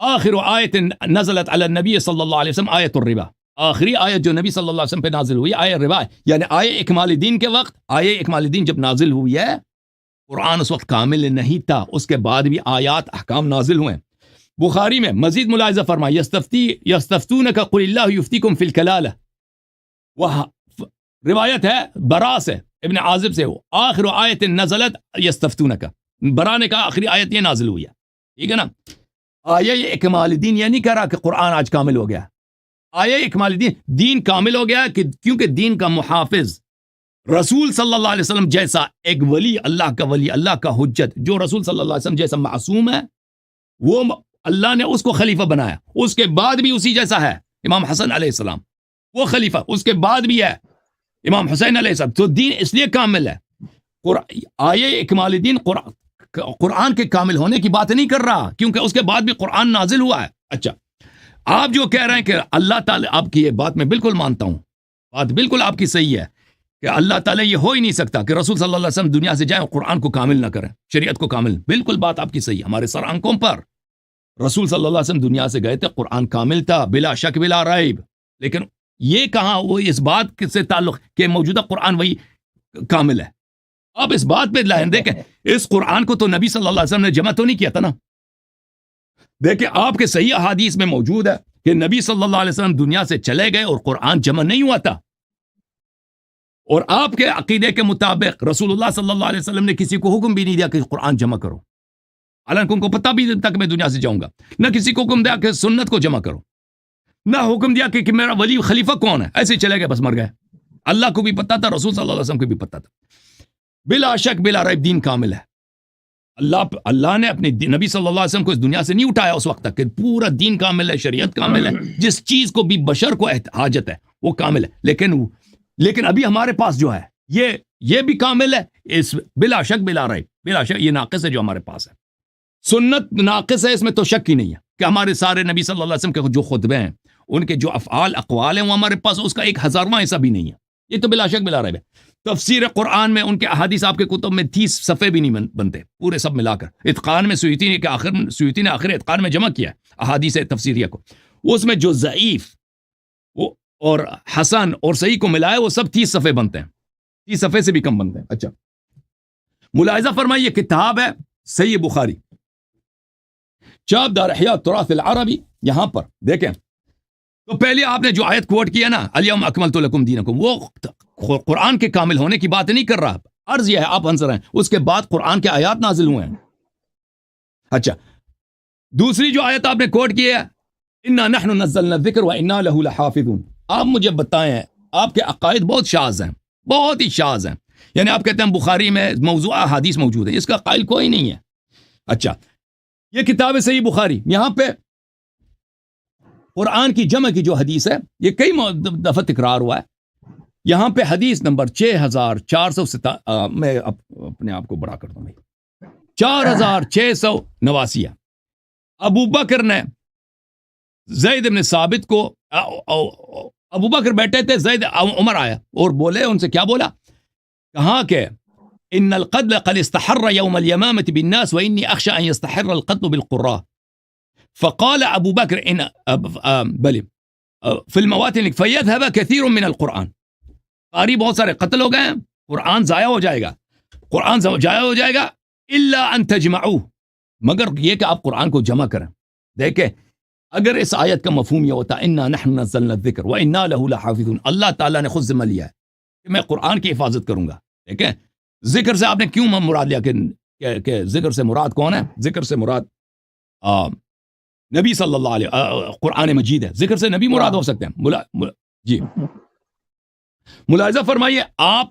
آخر آیت نزلت علی النبی صلی اللہ علیہ وسلم آیت الربا، آخری آیت جو نبی صلی اللہ علیہ وسلم پہ نازل ہوئی آیت ربا ہے، یعنی آیت اکمال دین کے وقت، آیت اکمال دین جب نازل ہوئی ہے، قرآن اس وقت کامل نہیں تھا، اس کے بعد بھی آیات احکام نازل ہوئے۔ بخاری میں مزید ملاحظہ فرمائے یستفتونک قل اللہ یفتیکم فی الکلالہ، وہ روایت ہے برا سے، ابن عازب سے، آخر آیت نزلت یستفتونک، برا نے کہا آخری آیت یہ نازل ہوئی ہے، ٹھیک ہے نا۔ آیہ اکمال دین یہ نہیں کہہ رہا کہ قرآن آج کامل ہو گیا، آیہ اکمال دین کامل ہو گیا کہ کیونکہ دین کا محافظ رسول صلی اللہ علیہ وسلم جیسا ایک ولی، اللہ کا ولی، اللہ کا حجت، جو رسول صلی اللہ علیہ وسلم جیسا معصوم ہے، وہ اللہ نے اس کو خلیفہ بنایا، اس کے بعد بھی اسی جیسا ہے امام حسن علیہ السلام، وہ خلیفہ اس کے بعد بھی ہے امام حسین علیہ السلام، تو دین اس لیے کامل ہے۔ آیہ اکمال دین قرآن کے کامل ہونے کی بات نہیں کر رہا، کیونکہ اس کے بعد بھی قرآن نازل ہوا ہے۔ اچھا، آپ جو کہہ رہے ہیں کہ اللہ تعالیٰ، آپ کی یہ بات میں بالکل مانتا ہوں، بات بالکل آپ کی صحیح ہے کہ اللہ تعالیٰ یہ ہو ہی نہیں سکتا کہ رسول صلی اللہ علیہ وسلم دنیا سے جائیں اور قرآن کو کامل نہ کریں، شریعت کو کامل، بالکل بات آپ کی صحیح ہے، ہمارے سر آنکھوں پر رسول صلی اللہ علیہ وسلم دنیا سے گئے تھے، قرآن کامل تھا بلا شک بلا ریب، لیکن یہ کہاں وہ اس بات سے تعلق کہ موجودہ قرآن وہی کامل ہے۔ آپ اس بات پہ لائن دیکھیں، اس قرآن کو تو نبی صلی اللہ علیہ وسلم نے جمع تو نہیں کیا تھا نا، دیکھیں آپ کے صحیح احادیث میں موجود ہے کہ نبی صلی اللہ علیہ وسلم دنیا سے چلے گئے اور قرآن جمع نہیں ہوا تھا، اور آپ کے عقیدے کے مطابق رسول اللہ صلی اللہ علیہ وسلم نے کسی کو حکم بھی نہیں دیا کہ قرآن جمع کرو، حالانکہ ان کو پتہ بھی تک میں دنیا سے جاؤں گا، نہ کسی کو حکم دیا کہ سنت کو جمع کرو، نہ حکم دیا کہ میرا ولی خلیفہ کون ہے، ایسے چلے گئے بس مر گئے۔ اللہ کو بھی پتہ تھا، رسول صلی اللہ علیہ وسلم کو بھی پتہ تھا، بلا شک بلا ریب دین کامل ہے۔ اللہ نے اپنے نبی صلی اللہ علیہ وسلم کو اس دنیا سے نہیں اٹھایا اس وقت تک کہ پورا دین کامل ہے، شریعت کامل ہے، جس چیز کو بھی بشر کو حاجت ہے وہ کامل ہے، لیکن ابھی ہمارے پاس جو ہے یہ بھی کامل ہے، اس بلا شک بلا ریب، بلا شک یہ ناقص ہے جو ہمارے پاس ہے، سنت ناقص ہے، اس میں تو شک ہی نہیں ہے کہ ہمارے سارے نبی صلی اللہ علیہ وسلم کے جو خطبے ہیں، ان کے جو افعال اقوال ہیں، وہ ہمارے پاس اس کا 1000واں حصہ بھی نہیں ہے، یہ تو بلا شک بلا ریب ہے۔ تفسیر قرآن میں ان کے احادیث آپ کے کتب میں 30 صفحے بھی نہیں بنتے پورے سب ملا کر، اتقان میں سیوطی نے آخر اتقان میں جمع کیا ہے احادیث تفسیریہ کو، اس میں جو ضعیف اور حسن اور صحیح کو ملائے وہ سب 30 صفحے بنتے ہیں، 30 صفحے سے بھی کم بنتے ہیں۔ اچھا، ملاحظہ فرمائیے، کتاب ہے صحیح بخاری، چاپ دار احیاء التراث العربی، یہاں پر دیکھیں تو پہلے آپ نے جو آیت کوٹ کیا نا، الیوم اکملت لکم دینکم، وہ قرآن کے کامل ہونے کی بات نہیں کر رہا، عرض یہ ہے آپ آنسر ہیں، اس کے بعد قرآن کے آیات نازل ہوئے ہیں۔ اچھا، دوسری جو آیت آپ نے کوٹ کی ہے، انا نحن نزلنا الذکر وانا له لحافظون، آپ مجھے بتائیں، آپ کے عقائد بہت شاذ ہیں، بہت ہی شاذ ہیں، یعنی آپ کہتے ہیں بخاری میں موضوع حدیث موجود ہے، اس کا قائل کوئی نہیں ہے۔ اچھا، یہ کتاب صحیح بخاری، یہاں پہ قرآن کی جمع کی جو حدیث ہے، یہ کئی دفعہ تکرار ہوا ہے، یہاں پہ حدیث نمبر 6407، میں اپنے آپ کو بڑا کرتا ہوں، 4689، ابو بکر نے زید بن ثابت کو، ابو بکر بیٹھے تھے، زید عمر آیا اور بولے، ان سے کیا بولا، کہاں کہ ان القتل قد استحر يوم اليمامة بالناس واني اخشى ان يستحر القتل بالقراء، فقال ابو بکر ان بل في المواتن فيذهب كثير من القرآن، قاری بہت سارے قتل ہو گئے ہیں، قرآن ضائع ہو جائے گا، قرآن ضائع ہو جائے گا، الا ان تجمعوه، مگر یہ کہ آپ قرآن کو جمع کریں۔ دیکھیں اگر اس آیت کا مفہوم یہ ہوتا انا نحن نزلنا الذکر وانا له لحافظون، اللہ تعالیٰ نے خود ذمہ لیا ہے کہ میں قرآن کی حفاظت کروں گا، دیکھیں ذکر سے آپ نے کیوں مراد لیا کہ ذکر سے مراد کون ہے؟ ذکر سے مراد نبی صلی اللہ علیہ، قرآن مجید ہے، ذکر سے نبی مراد ہو سکتے ہیں۔ جی ملاحظہ فرمائیے، آپ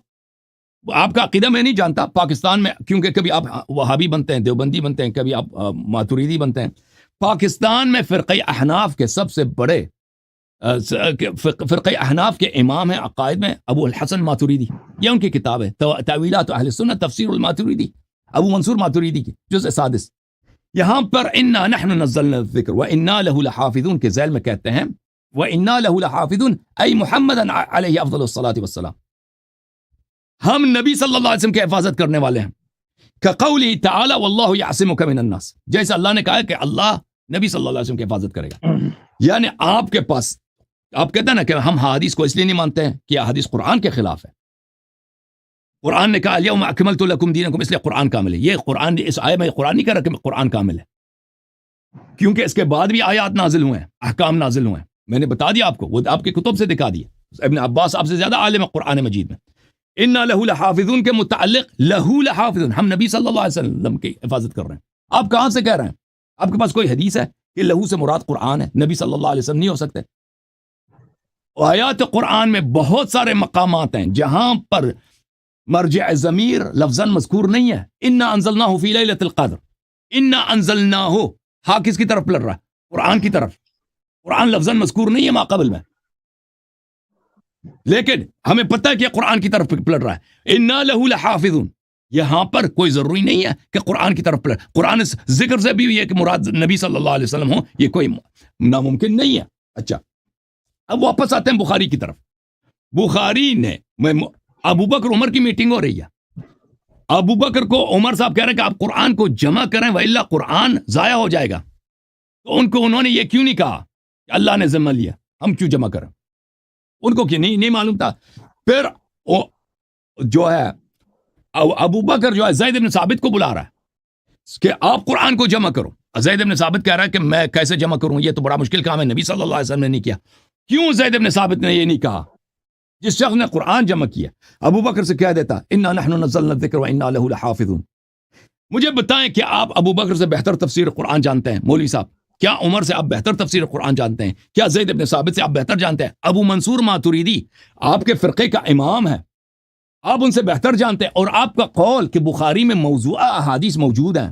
کا عقیدہ میں نہیں جانتا پاکستان میں، کیونکہ کبھی آپ وہابی بنتے ہیں، دیوبندی بنتے ہیں، کبھی آپ ماتوریدی بنتے ہیں، پاکستان میں فرقہ احناف کے سب سے بڑے فرقہ احناف کے امام ہیں عقائد میں ابو الحسن ماتوریدی، یہ ان کی کتاب ہے تاویلات اہل سنت تفسیر الماتوریدی، ابو منصور ماتوریدی کی جزء 6، یہاں پر انا نحن نزلنا الذکر وانا له لحافظون کے ذیل میں کہتے ہیں وانا له لحافظون ای محمد علیہ افضل الصلاۃ والسلام، ہم نبی صلی اللہ علیہ وسلم کی حفاظت کرنے والے ہیں. کقولی تعالی واللہ یعصمک من الناس، جیسے اللہ نے کہا ہے کہ اللہ نبی صلی اللہ علیہ وسلم کی حفاظت کرے گا. یعنی آپ کے پاس، آپ کہتے ہیں نا کہ ہم حدیث کو اس لیے نہیں مانتے ہیں کہ یہ حدیث قرآن کے خلاف ہے. قرآن نے کہا الیوم اکملت لکم دینکم، اس لیے قرآن کامل ہے. یہ قرآن، اس آیت میں قرآن نہیں کہہ رہا کہ قرآن کامل ہے، کیونکہ اس کے بعد بھی آیات نازل ہوئے ہیں، احکام نازل ہوئے ہیں. میں نے بتا دیا آپ کو، وہ آپ کی کتب سے دکھا دیا. ابن عباس آپ سے زیادہ عالم ہے قرآن مجید میں. انا لہ لحافظون کے متعلق لہ لحافظون، ہم نبی صلی اللہ علیہ وسلم کی حفاظت کر رہے ہیں. آپ کہاں سے کہہ رہے ہیں؟ آپ کے پاس کوئی حدیث ہے کہ لہو سے مراد قرآن ہے؟ نبی صلی اللہ علیہ وسلم نہیں ہو سکتے. آیات قرآن میں بہت سارے مقامات ہیں جہاں پر مرجع ضمیر لفظاً مذکور نہیں ہے. انا انزلناہ فی لیلۃ القدر، انا انزلناہ، ہاں کس کی طرف پلٹ رہا ہے؟ قرآن کی طرف. قرآن لفظاً مذکور نہیں ہے ماقبل میں، لیکن ہمیں پتہ ہے کہ قرآن کی طرف پلٹ رہا ہے. انا لہ لحافظون، یہاں پر کوئی ضروری نہیں ہے کہ قرآن کی طرف پلٹ. قرآن ذکر سے بھی یہ کہ مراد نبی صلی اللہ علیہ وسلم ہو، یہ کوئی ناممکن نہیں ہے. اچھا، اب واپس آتے ہیں بخاری کی طرف. بخاری نے، ابو بکر عمر کی میٹنگ ہو رہی ہے. ابو بکر کو عمر صاحب کہہ رہے ہیں کہ آپ قرآن کو جمع کریں وَإِلَّا قرآن ضائع ہو جائے گا. تو انہوں نے یہ کیوں نہیں کہا کہ اللہ نے ذمہ لیا، ہم کیوں جمع کریں؟ ان کو نہیں معلوم تھا. پھر جو ہے ابو بکر جو ہے زید بن ثابت کو بلا رہا ہے کہ آپ قرآن کو جمع کرو. زید بن ثابت کہہ رہا ہے کہ میں کیسے جمع کروں، یہ تو بڑا مشکل کام ہے، نبی صلی اللہ علیہ وسلم نے نہیں کیا. کیوں زید بن ثابت نے یہ نہیں کہا؟ جس شخص نے قرآن جمع کیا ابو بکر سے کہہ دیتا انا نحن نزلنا الذکر وانا لہ لحافظون. مجھے بتائیں کہ آپ ابو بکر سے بہتر تفسیر قرآن جانتے ہیں؟ مولوی صاحب، کیا عمر سے آپ بہتر تفسیر قرآن جانتے ہیں؟ کیا زید بن ثابت سے آپ بہتر جانتے ہیں؟ ابو منصور ماتوریدی آپ کے فرقے کا امام ہے، آپ ان سے بہتر جانتے ہیں. اور آپ کا قول کہ بخاری میں موضوعہ احادیث موجود ہیں،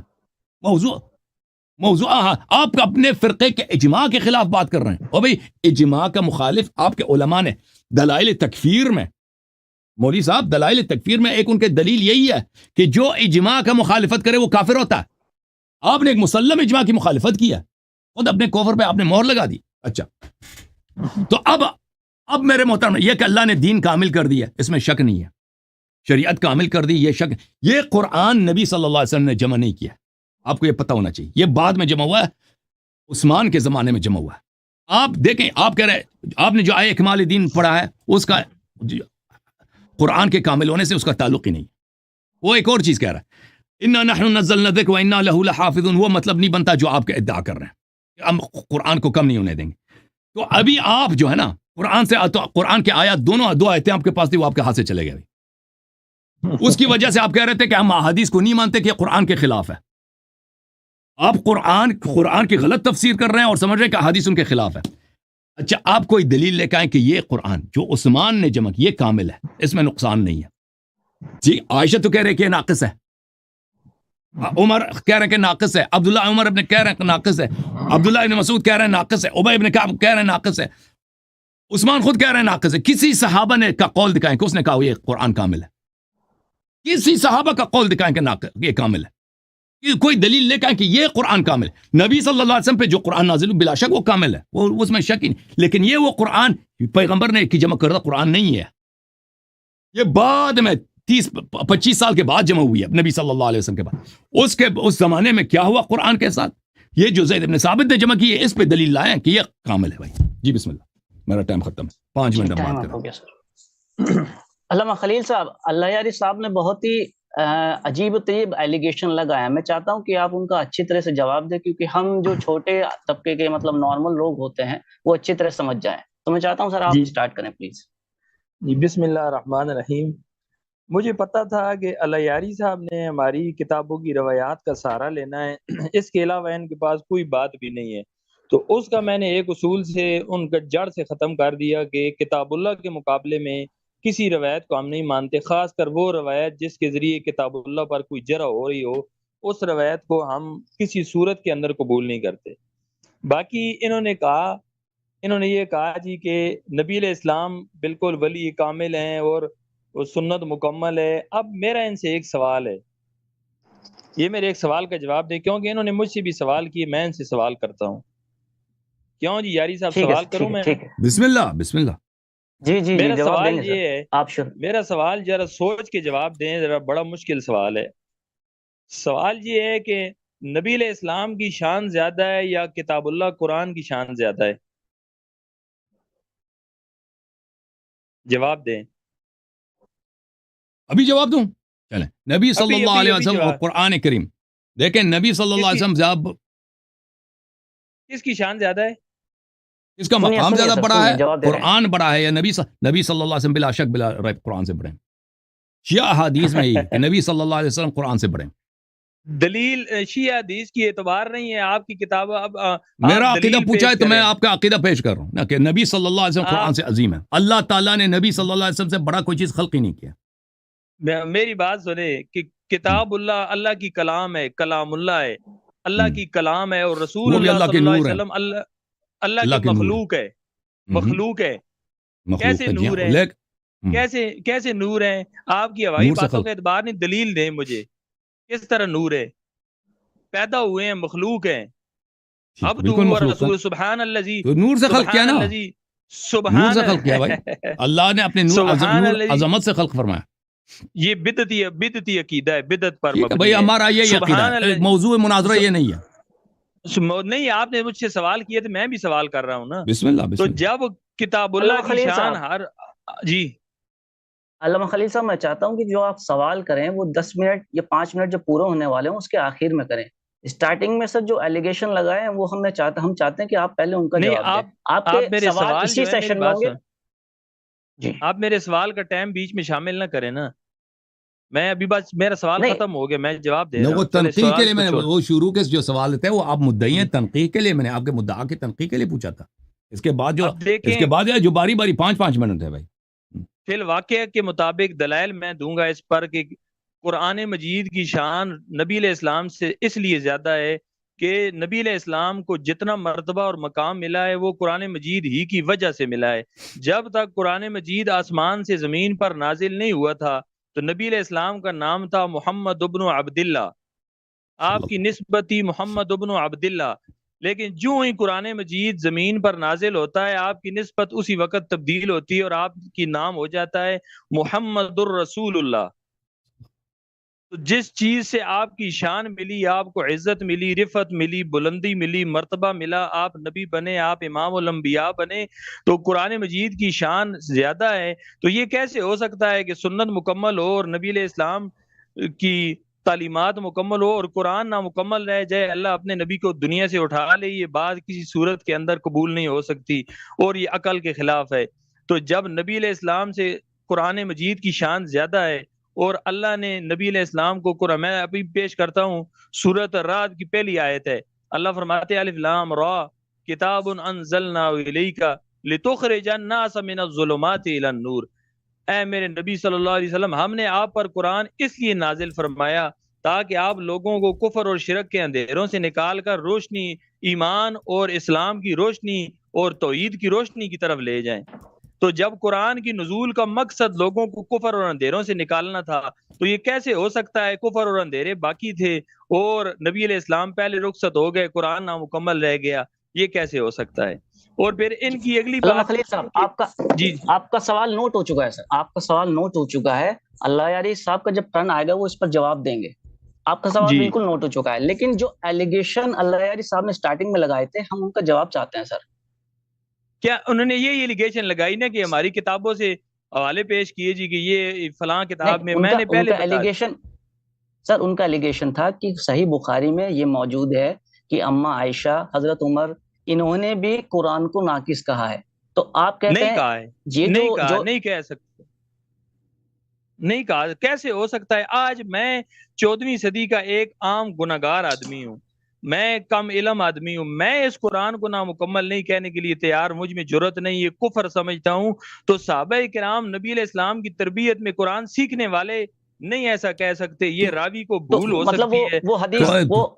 موضوعہ آپ اپنے فرقے کے اجماع کے خلاف بات کر رہے ہیں. اور بھئی اجماع کا مخالف آپ کے علماء نے دلائل تکفیر میں، مولوی صاحب دلائل تکفیر میں ایک ان کے دلیل یہی ہے کہ جو اجماع کا مخالفت کرے وہ کافر ہوتا ہے. آپ نے ایک مسلم اجماع کی مخالفت کی ہے، خود اپنے کفر پہ آپ نے مہر لگا دی. اچھا، تو اب میرے محترم، یہ کہ اللہ نے دین کامل کر دیا، اس میں شک نہیں ہے. شریعت کامل کر دی، یہ شک. یہ قرآن نبی صلی اللہ علیہ وسلم نے جمع نہیں کیا، آپ کو یہ پتہ ہونا چاہیے. یہ بعد میں جمع ہوا ہے، عثمان کے زمانے میں جمع ہوا ہے. آپ دیکھیں، آپ کہہ رہے، آپ نے جو آئے اکمال دین پڑھا ہے اس کا قرآن کے کامل ہونے سے اس کا تعلق ہی نہیں. وہ ایک اور چیز کہہ رہا ہے، انا نحن نزلنا الذکر وانا لہ لحافظون. وہ مطلب نہیں بنتا جو آپ کے ادعا کر رہے ہیں کہ ہم قرآن کو کم نہیں ہونے دیں گے. تو ابھی آپ جو ہے نا قرآن کے آیات، دو آیتیں آپ کے پاس تھی، وہ آپ کے ہاتھ سے چلے گئے. اس کی وجہ سے آپ کہہ رہے تھے کہ ہم احادیث کو نہیں مانتے کہ یہ قرآن کے خلاف ہے. آپ قرآن کی غلط تفسیر کر رہے ہیں اور سمجھ رہے ہیں کہ احادیث ان کے خلاف ہے. اچھا، آپ کوئی دلیل لے کے آئیں کہ یہ قرآن جو عثمان نے جمع کیا یہ کامل ہے، اس میں نقصان نہیں ہے. جی، عائشہ تو کہہ رہے کہ ناقص ہے، عمر کہہ رہے کہ ناقص ہے، عبداللہ عمر ابن کہہ رہے کہ ناقص ہے، عبداللہ ابن مسعود کہہ رہے ہیں ناقص ہے، ابی ابن کعب کہہ رہے ہیں ناقص ہے، عثمان خود کہہ رہے ہیں ناقص ہے. کسی صحابہ نے کا قول دکھائیں کہ اس نے کہا یہ قرآن کامل ہے. کسی صحابہ کا قول دکھائیں کہ یہ کامل ہے. کوئی دلیل لے کے آئیں کہ یہ قرآن کامل ہے. نبی صلی اللہ علیہ وسلم پہ جو قرآن نازل بلا شک وہ کامل ہے، وہ اس میں شک ہی نہیں. لیکن یہ وہ قرآن پیغمبر نے کی جمع کردہ قرآن نہیں ہے، یہ بعد میں 30-25 سال کے بعد جمع ہوئی ہے نبی صلی اللہ علیہ وسلم کے بعد. اس زمانے میں کیا ہوا قرآن کے ساتھ؟ یہ جو زید بن ثابت نے جمع کی ہے، اس پہ دلیل لائیں کہ یہ کامل ہے. بھائی جی بسم اللہ، میرا ٹائم ختم ہے، 5 منٹ بات کریں. علامہ خلیل صاحب، اللہ یاری صاحب نے بہت ہی عجیب و طریب ایلیگیشن لگایا. میں چاہتا ہوں کہ آپ ان کا اچھی طرح سے جواب دیں، کیونکہ ہم جو چھوٹے طبقے کے مطلب نارمل لوگ ہوتے ہیں وہ اچھی طرح سمجھ جائیں. تو میں چاہتا ہوں سر آپ سٹارٹ کریں پلیز. جی بسم اللہ الرحمن الرحیم. مجھے پتا تھا کہ اللہ یاری صاحب نے ہماری کتابوں کی روایات کا سہارا لینا ہے، اس کے علاوہ ان کے پاس کوئی بات بھی نہیں ہے. تو اس کا میں نے ایک اصول سے ان کا جڑ سے ختم کر دیا کہ کتاب اللہ کے مقابلے میں کسی روایت کو ہم نہیں مانتے، خاص کر وہ روایت جس کے ذریعے کتاب اللہ پر کوئی جرح ہو رہی ہو، اس روایت کو ہم کسی صورت کے اندر قبول نہیں کرتے. باقی انہوں نے یہ کہا جی کہ نبی علیہ السلام بالکل ولی کامل ہیں اور سنت مکمل ہے. اب میرا ان سے ایک سوال ہے، یہ میرے ایک سوال کا جواب دے، کیونکہ انہوں نے مجھ سے بھی سوال کیے، میں ان سے سوال کرتا ہوں. کیوں جی یاری صاحب سوال کروں میں؟ بسم اللہ بسم اللہ. جی جی میرا جواب سوال دیں گے یہ سر، ہے، آپ شروع. میرا سوال ذرا سوچ کے جواب دیں، ذرا بڑا مشکل سوال ہے. سوال یہ ہے کہ نبی علیہ السلام کی شان زیادہ ہے یا کتاب اللہ قرآن کی شان زیادہ ہے؟ جواب دیں. ابھی جواب دوں؟ چلیں، نبی صلی ابھی اللہ ابھی علیہ ابھی وسلم اور جواب. قرآن کریم، دیکھیں نبی صلی اللہ علیہ وسلم زیادہ کس کی شان زیادہ ہے؟ اس کا سنیے مقام سنیے زیادہ سر، بڑا سنیے ہے، جواب دے رہے ہیں. قرآن بڑا ہے، یا نبی صلی اللہ علیہ وسلم بلا شک بلا ریب قرآن سے بڑے ہیں. شیعہ حدیث میں یہ کہ نبی صلی اللہ علیہ وسلم قرآن سے بڑے ہیں. دلیل شیعہ حدیث کی اعتبار نہیں ہے آپ کی کتاب. اب میرا آپ عقیدہ دلیل پوچھا ہے پیش تو میں کریں. آپ کا عقیدہ پیش کر رہا ہوں نا، کہ نبی صلی اللہ علیہ وسلم قرآن سے عظیم ہے. اللہ تعالیٰ نے نبی صلی اللہ علیہ وسلم سے بڑا کوئی چیز خلق ہی نہیں کیا. میری بات سنیں کہ کتاب اللہ اللہ کی کلام ہے، کلام اللہ ہے، اللہ کی کلام ہے، اور رسول وہ بھی اللہ اللہ صلی کے اللہ علیہ نور ہیں، وسلم اللہ اللہ کے کے نور مخلوق ہے، مخلوق ہے. مخلوق کیسے ہے. جی نور ہاں، ہے؟ کیسے نور ہیں؟ آپ کی ہوائی نور سے باتوں خلق. کا اعتبار نہیں، دلیل دیں مجھے کس طرح نور ہے. پیدا ہوئے ہیں، مخلوق ہیں. ٹھیک ہے، عبدہ بالکل و مخلوق ہے. رسول سبحان الذی، تو نور سے خلق کیا سبحان نا، الذی، نور سبحان سے خلق کیا بھائی. اللہ نے اپنے سبحان نور الذی. عظمت سے خلق فرمایا. یہ بدعتی عقیدہ ہے، بدعت پر ٹھیک ہے بھائی، مبنی ہے. ہمارا یہی عقیدہ سبحان ہے، اللہ. موضوع مناظرہ یہ نہیں ہے. نہیں، آپ نے مجھ سے سوال کیے تو میں بھی سوال کر رہا ہوں نا. بسم اللہ تو بسم اللہ. جب کتاب علامہ اللہ کی خلیل شان صاحب، جی علامہ خلیل صاحب، میں چاہتا ہوں کہ جو آپ سوال کریں وہ 10 منٹ یا 5 منٹ جو پورے ہونے والے ہیں اس کے آخر میں کریں. اسٹارٹنگ میں سر جو ایلیگیشن لگائے ہیں وہ ہم چاہتے ہیں کہ آپ پہلے ان کا نہیں. جواب دیں. آپ آپ کے میرے سوال سوال اسی جو ہے، میری سیشن میں بات ہوں گے. سن، جی آپ میرے سوال کا ٹائم بیچ میں شامل نہ کریں نا. میں ابھی بس میرا سوال نہیں، ختم ہو گیا، میں جواب دے نہ رہا وہ ہوں. چلے تنقیح کے سوال لیے کو میں نے چھوڑ. وہ شروع کے جو سوال دیتے ہیں وہ آپ مدعی ہیں جی. تنقیح کے لیے، میں نے آپ کے مدعا کی تنقیح کے لیے پوچھا تھا. اس کے بعد اب دیکھیں، جو باری باری 5 منٹ ہے بھائی. فی الواقعہ کے مطابق دلائل میں دوں گا اس پر کہ قرآن مجید کی شان نبی علیہ السلام سے اس لیے زیادہ ہے کہ نبی علیہ السلام کو جتنا مرتبہ اور مقام ملا ہے وہ قرآن مجید ہی کی وجہ سے ملا ہے. جب تک قرآن مجید آسمان سے زمین پر نازل نہیں ہوا تھا تو نبی علیہ السلام کا نام تھا محمد ابن عبداللہ، آپ کی نسبت تھی محمد ابن عبداللہ. لیکن جو ہی قرآن مجید زمین پر نازل ہوتا ہے آپ کی نسبت اسی وقت تبدیل ہوتی ہے اور آپ کی نام ہو جاتا ہے محمد الرسول اللہ. تو جس چیز سے آپ کی شان ملی، آپ کو عزت ملی، رفعت ملی، بلندی ملی، مرتبہ ملا، آپ نبی بنے، آپ امام الانبیاء بنے، تو قرآن مجید کی شان زیادہ ہے. تو یہ کیسے ہو سکتا ہے کہ سنت مکمل ہو اور نبی علیہ السلام کی تعلیمات مکمل ہو اور قرآن نامکمل رہ جائے، اللہ اپنے نبی کو دنیا سے اٹھا لے؟ یہ بات کسی صورت کے اندر قبول نہیں ہو سکتی اور یہ عقل کے خلاف ہے. تو جب نبی علیہ السلام سے قرآن مجید کی شان زیادہ ہے اور اللہ نے نبی علیہ السلام کو قرآن، میں ابھی پیش کرتا ہوں سورۃ الرعد کی پہلی آیت ہے. اللہ فرماتے ہیں الف لام را کتاب انزلنا الیک لتخرج الناس من الظلمات الی النور. اے میرے نبی صلی اللہ علیہ وسلم، ہم نے آپ پر قرآن اس لیے نازل فرمایا تاکہ آپ لوگوں کو کفر اور شرک کے اندھیروں سے نکال کر روشنی، ایمان اور اسلام کی روشنی اور توحید کی روشنی کی طرف لے جائیں. تو جب قرآن کی نزول کا مقصد لوگوں کو کفر اور اندھیروں سے نکالنا تھا تو یہ کیسے ہو سکتا ہے کفر اور اندھیرے باقی تھے اور نبی علیہ السلام پہلے رخصت ہو گئے، قرآن نامکمل رہ گیا؟ یہ کیسے ہو سکتا ہے؟ اور پھر ان کی اگلی علامہ بات خلیل صاحب، جی آپ کا سوال نوٹ ہو چکا ہے سر، آپ کا سوال نوٹ ہو چکا ہے. اللہ یاری صاحب کا جب ٹرن آئے گا وہ اس پر جواب دیں گے. آپ کا سوال جی بالکل نوٹ ہو چکا ہے، لیکن جو ایلیگیشن اللہ یاری صاحب نے سٹارٹنگ میں لگائے تھے ہم ان کا جواب چاہتے ہیں سر. کیا انہوں نے یہ ایلیگیشن لگائی نا کہ ہماری کتابوں سے حوالے پیش کیے جی کہ یہ فلاں کتاب میں، میں نے پہلے بتا ایلیگیشن سر، ان کا ایلیگیشن تھا کہ صحیح بخاری میں یہ موجود ہے کہ اما عائشہ، حضرت عمر، انہوں نے بھی قرآن کو ناقص کہا ہے. تو آپ کہتے نہیں ہیں کہا ہے، یہ نہیں کہا، جو نہیں کہہ سکتے، نہیں کہا. کیسے ہو سکتا ہے؟ آج میں 14ویں صدی کا ایک عام گناہگار آدمی ہوں، میں کم علم آدمی ہوں، میں اس قرآن کو نامکمل نہیں کہنے کے لیے تیار، مجھ میں جرت نہیں، یہ کفر سمجھتا ہوں. تو صحابہ کرام نبی علیہ السلام کی تربیت میں قرآن سیکھنے والے نہیں ایسا کہہ سکتے. یہ راوی کو تو بھول ہو مطلب سکتی ہے.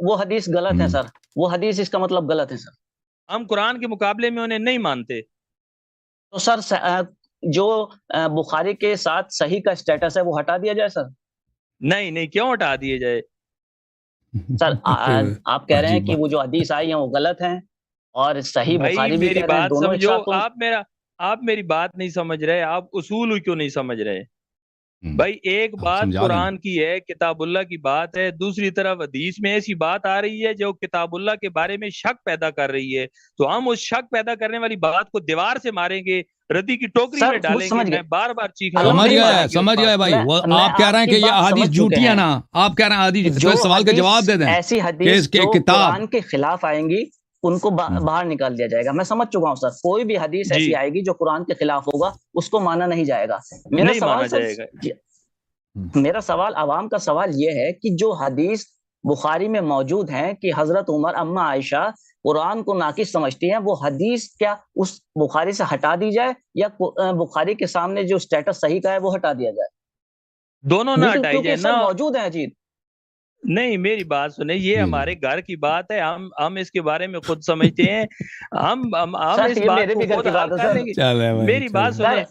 وہ حدیث غلط ہے سر، وہ حدیث اس کا مطلب غلط ہے سر. ہم قرآن کے مقابلے میں انہیں نہیں مانتے. تو سر جو بخاری کے ساتھ صحیح کا اسٹیٹس ہے وہ ہٹا دیا جائے سر؟ نہیں، کیوں ہٹا دیے جائے؟ سر آپ کہہ رہے ہیں کہ وہ جو حدیث آئی ہیں وہ غلط ہیں اور صحیح بھائی بخاری بھی میری کہہ رہے ہیں، بات دونوں ایک سمجھو. ساتھ. آپ میرا آپ میری بات نہیں سمجھ رہے, آپ اصول کیوں نہیں سمجھ رہے بھائی؟ ایک بات قرآن کی ہے, کتاب اللہ کی بات ہے, دوسری طرف حدیث میں ایسی بات آ رہی ہے جو کتاب اللہ کے بارے میں شک پیدا کر رہی ہے, تو ہم اس شک پیدا کرنے والی بات کو دیوار سے ماریں گے, ردی کی ٹوکری میں ڈالیں گے. میں بار بار سمجھ گئے بھائی, وہ آپ کہہ رہے ہیں کہ یہ احادیث جھوٹی ہے نا, آپ کہہ رہے ہیں حدیث, تو سوال کا جواب دے دیں. ایسی حدیث جو قرآن کے خلاف آئیں گی ان کو باہر نکال دیا جائے گا. میں سمجھ چکا ہوں سر, کوئی بھی حدیث ایسی آئے گی جو قرآن کے خلاف ہوگا اس کو مانا نہیں جائے گا. میرا سوال عوام کا سوال یہ ہے کہ جو حدیث بخاری میں موجود ہیں کہ حضرت عمر اما عائشہ قرآن کو ناقص سمجھتی ہیں, وہ حدیث کیا اس بخاری سے ہٹا دی جائے یا بخاری کے سامنے جو سٹیٹس صحیح کا ہے وہ ہٹا دیا جائے؟ دونوں نہ ہٹائی جائے نا, موجود ہیں جی. نہیں میری بات سنیں, یہ ہمارے گھر کی بات ہے, ہم اس کے بارے میں خود سمجھتے ہیں, ہم اس بات کو خود حل کر لیں گے. میری بات سنیں,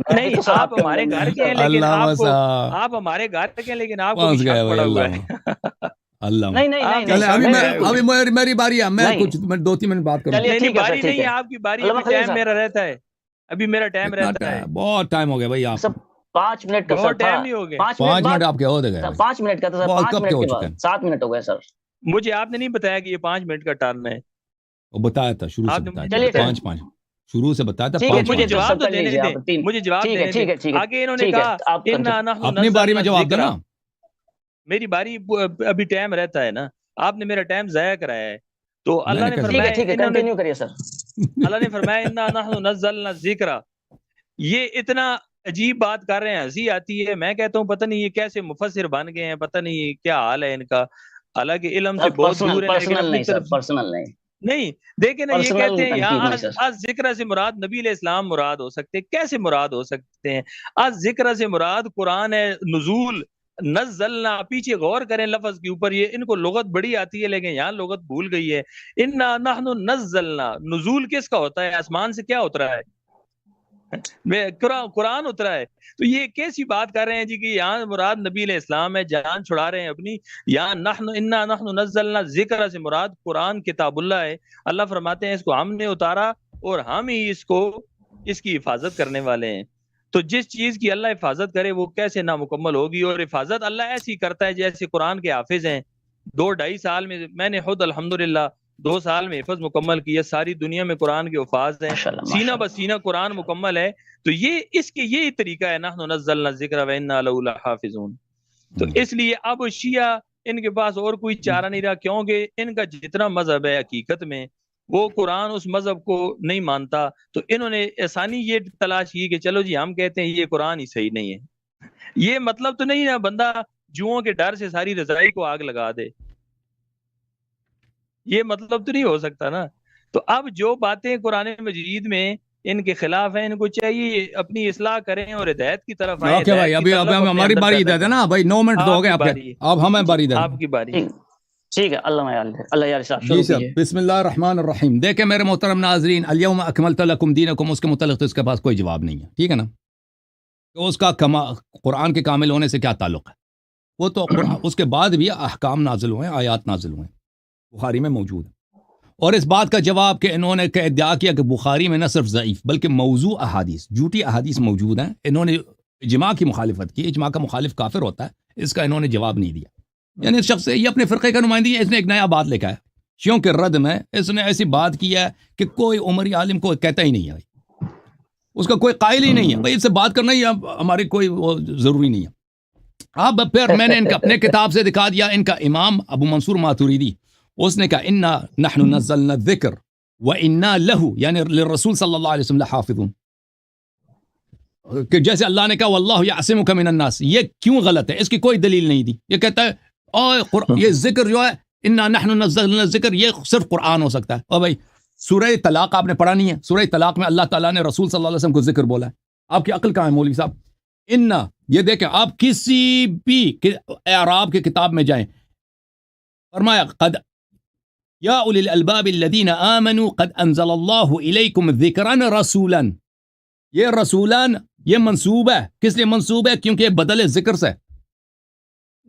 نہیں آپ ہمارے گھر کے ہیں لیکن آپ ہمارے گھر کے ہیں لیکن آپ کو شک پڑا ہوا ہے. ابھی میری باری ہے, میں کچھ 2-3 منٹ بات کروں. باری نہیں ہے آپ کی, باری ٹائم میرا رہتا ہے, ابھی میرا ٹائم رہتا ہے. بہت ٹائم ہو گیا بھائی, آپ 5 منٹ کا بہت ٹائم نہیں ہو گیا. 5 منٹ آپ کے ہو گئے, 5 منٹ کا تھا سر, 5 منٹ کے بعد 7 منٹ ہو گئے سر. مجھے آپ نے نہیں بتایا کہ یہ 5 منٹ کا ٹرن ہے. وہ بتایا تھا شروع سے, بتایا 5 شروع سے بتایا تھا. مجھے جواب تو دینے دیں, مجھے جواب دینے دیں. آگے انہوں نے کہا اپنی باری میں جواب دینا. میری باری ابھی ٹائم رہتا ہے نا, آپ نے میرا ٹائم ضائع کرایا ہے. تو اللہ نے فرمایا, کنٹینیو کریے سر. اللہ نے فرمایا انا نحن نزلنا الذکر. یہ اتنا عجیب بات کر رہے ہیں, ہنسی آتی ہے. میں کہتا ہوں پتہ نہیں یہ کیسے مفسر بن گئے ہیں, پتہ نہیں کیا حال ہے ان کا. حالانکہ علم سے بہت دور ہے, لیکن اپنی طرف پرسنل نہیں. دیکھیں نا, یہ کہتے ہیں یہاں از ذکر سے مراد نبی علیہ السلام مراد ہو سکتے ہیں. کیسے مراد ہو سکتے ہیں؟ از ذکر سے مراد قرآن ہے. نزول نزلنا, پیچھے غور کریں لفظ کے اوپر, یہ ان کو لغت بڑی آتی ہے لیکن یہاں لغت بھول گئی ہے. انا نحن نزلنا, نزول کس کا ہوتا ہے؟ آسمان سے کیا اترا ہے؟ قرآن اترا ہے. تو یہ کیسی بات کر رہے ہیں جی کہ یہاں مراد نبی علیہ السلام ہے, جان چھڑا رہے ہیں اپنی. یہاں انا نحن نزلنا ذکر سے مراد قرآن کتاب اللہ ہے. اللہ فرماتے ہیں اس کو ہم نے اتارا اور ہم ہی اس کی حفاظت کرنے والے ہیں. تو جس چیز کی اللہ حفاظت کرے وہ کیسے نامکمل ہوگی؟ اور حفاظت اللہ ایسی کرتا ہے جیسے قرآن کے حافظ ہیں. 2-2.5 سال میں نے خود الحمدللہ 2 سال میں حفظ مکمل کیا. ساری دنیا میں قرآن کے حفاظ ہیں, سینہ بسینہ قرآن مکمل ہے. تو یہی طریقہ ہے, نحن نزلنا الذکر وانا لہ لحافظون. تو اس لیے اب شیعہ ان کے پاس اور کوئی چارہ نہیں رہا, کیونکہ ان کا جتنا مذہب ہے حقیقت میں وہ قرآن اس مذہب کو نہیں مانتا. تو انہوں نے آسانی یہ تلاش کی کہ چلو جی ہم کہتے ہیں یہ قرآن ہی صحیح نہیں ہے. یہ مطلب تو نہیں نا بندہ جوؤں کے ڈر سے ساری رضائی کو آگ لگا دے, یہ مطلب تو نہیں ہو سکتا نا. تو اب جو باتیں قرآن مجید میں ان کے خلاف ہیں, ان کو چاہیے اپنی اصلاح کریں اور ہدایت کی طرف آئیں. اوکے بھائی, ابھی ہماری باری دے دینا بھائی, 9 منٹ تو ہو گئے آپ کے, اب ہمیں باری دے, آپ کی باری. ٹھیک ہے, اللہ یار صاحب جی سر. بسم اللہ الرحمن الرحیم. دیکھیں میرے محترم ناظرین, الیوم اکملت لکم دینکم, اس کے متعلق تو اس کے پاس کوئی جواب نہیں ہے, ٹھیک ہے نا. تو اس کا قرآن کے کامل ہونے سے کیا تعلق ہے؟ وہ تو اس کے بعد بھی احکام نازل ہوئے, آیات نازل ہوئے, بخاری میں موجود ہے. اور اس بات کا جواب کہ انہوں نے ادعا کیا کہ بخاری میں نہ صرف ضعیف بلکہ موضوع احادیث, جھوٹی احادیث موجود ہیں. انہوں نے اجماع کی مخالفت کی. اجماع کا مخالف کافر ہوتا ہے, اس کا انہوں نے جواب نہیں دیا. یعنی اس شخص یہ اپنے فرقے کا نمائندگی ہے, اس نے ایک نیا بات لکھا ہے شیعوں کے رد میں. اس نے ایسی بات کی ہے کہ کوئی عمری عالم کو کہتا ہی نہیں ہے, اس کا کوئی قائل ہی نہیں ہے بھائی, اس سے بات کرنا ہی ہماری کوئی ضروری نہیں ہے. اب پھر میں نے ان کا اپنے کتاب سے دکھا دیا. ان کا امام ابو منصور ماتوریدی, اس نے کہا انا نحن نزلنا الذکر وانا لہ, یعنی للرسول صلی اللہ علیہ وسلم لحافظون, کہ جیسے اللہ نے کہا واللہ یعصمک من الناس. یہ کیوں غلط ہے؟ اس کی کوئی دلیل نہیں دی. یہ کہتا ہے یہ ذکر جو ہے انا نحن نزلنا الذکر, یہ صرف قرآن ہو سکتا ہے. اور بھائی سورہ طلاق آپ نے پڑھا نہیں ہے؟ سورہ طلاق میں اللہ تعالیٰ نے رسول صلی اللہ علیہ وسلم کو ذکر بولا ہے. آپ کی عقل کہاں ہے مولوی صاحب؟ انا, یہ دیکھیں آپ کسی بھی اعراب کی کتاب میں جائیں, فرمایا قد یا اولی الالباب الذین آمنوا قد انزل اللہ الیکم ذکرا رسولا. یہ رسولان یہ منصوب ہے. کس لیے منصوب ہے؟ کیونکہ یہ بدل ذکر سے.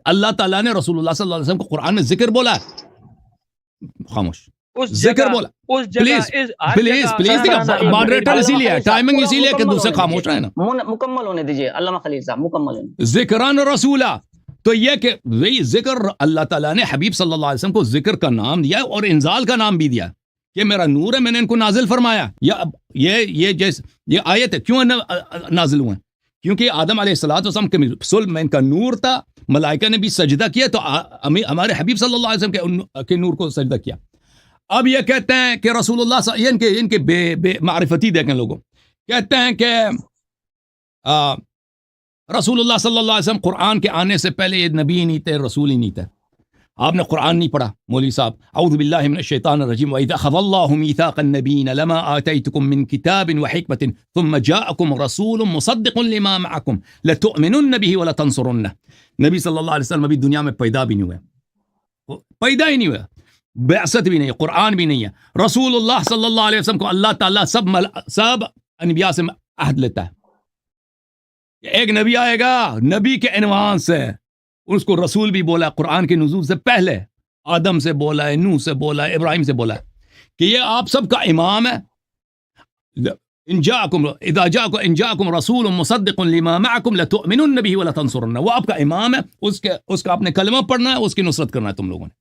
اللہ تعالیٰ نے رسول اللہ صلی اللہ علیہ وسلم کو قرآن میں ذکر بولا ہے. خاموش. اس ذکر جگہ بولا. اس جگہ پلیز ماڈریٹر اسی لیے ہے، ٹائمنگ اسی لیے کہ دوسرے خاموش رہے نا. مکمل ہونے دیجیے علامہ خلیل صاحب، مکمل ہونے. ذکران رسولہ، تو یہ کہ وہی ذکر اللہ تعالیٰ نے حبیب صلی اللہ علیہ وسلم کو ذکر کا نام دیا اور انزال کا نام بھی دیا کہ میرا نور ہے، میں نے ان کو نازل فرمایا. یہ جیسے یہ آیت ہے کیوں نازل ہوئے؟ کیونکہ آدم علیہ السلام کے صلب میں ان کا نور تھا، ملائکہ نے بھی سجدہ کیا تو ہمارے حبیب صلی اللہ علیہ وسلم کے نور کو سجدہ کیا. اب یہ کہتے ہیں کہ رسول اللہ ان کے بے معرفتی دیکھیں لوگوں، کہتے ہیں کہ رسول اللہ صلی اللہ علیہ وسلم قرآن کے آنے سے پہلے یہ نبی ہی نہیں تھے، رسول ہی نہیں تھے. آپ نے قرآن نہیں پڑھا مولوی صاحب. اعوذ باللہ من الشیطان الرجیم. وَإِذَا أَخَذَ اللَّهُ مِيثَاقَ النَّبِيِّينَ لَمَا آتَيْتُكُم مِّن كِتَابٍ وَحِكْمَةٍ ثُمَّ جَاءَكُمْ رَسُولٌ مُصَدِّقٌ لِّمَا مَعَكُمْ لَتُؤْمِنُنَّ بِهِ وَلَتَنصُرُنَّهُ. نبی صلی اللہ علیہ وسلم ابھی دنیا میں پیدا بھی نہیں ہوئے، پیدا ہی نہیں ہوا، بعثت بھی نہیں، قرآن بھی نہیں ہے. رسول اللہ صلی اللہ علیہ وسلم کو اللہ تعالیٰ سب انبیاء سے عہد لیتا ہے. ایک نبی آئے گا، نبی کے عنوان سے اس کو رسول بھی بولا، قرآن کے نزول سے پہلے آدم سے بولا ہے، نوح سے بولا ہے، ابراہیم سے بولا ہے کہ یہ آپ سب کا امام ہے. ان جاءکم رسول مصدق لما معکم لتؤمنن به ولتنصرنہ. وہ آپ کا امام ہے، اس کا آپ نے کلمہ پڑھنا ہے، اس کی نصرت کرنا ہے تم لوگوں نے.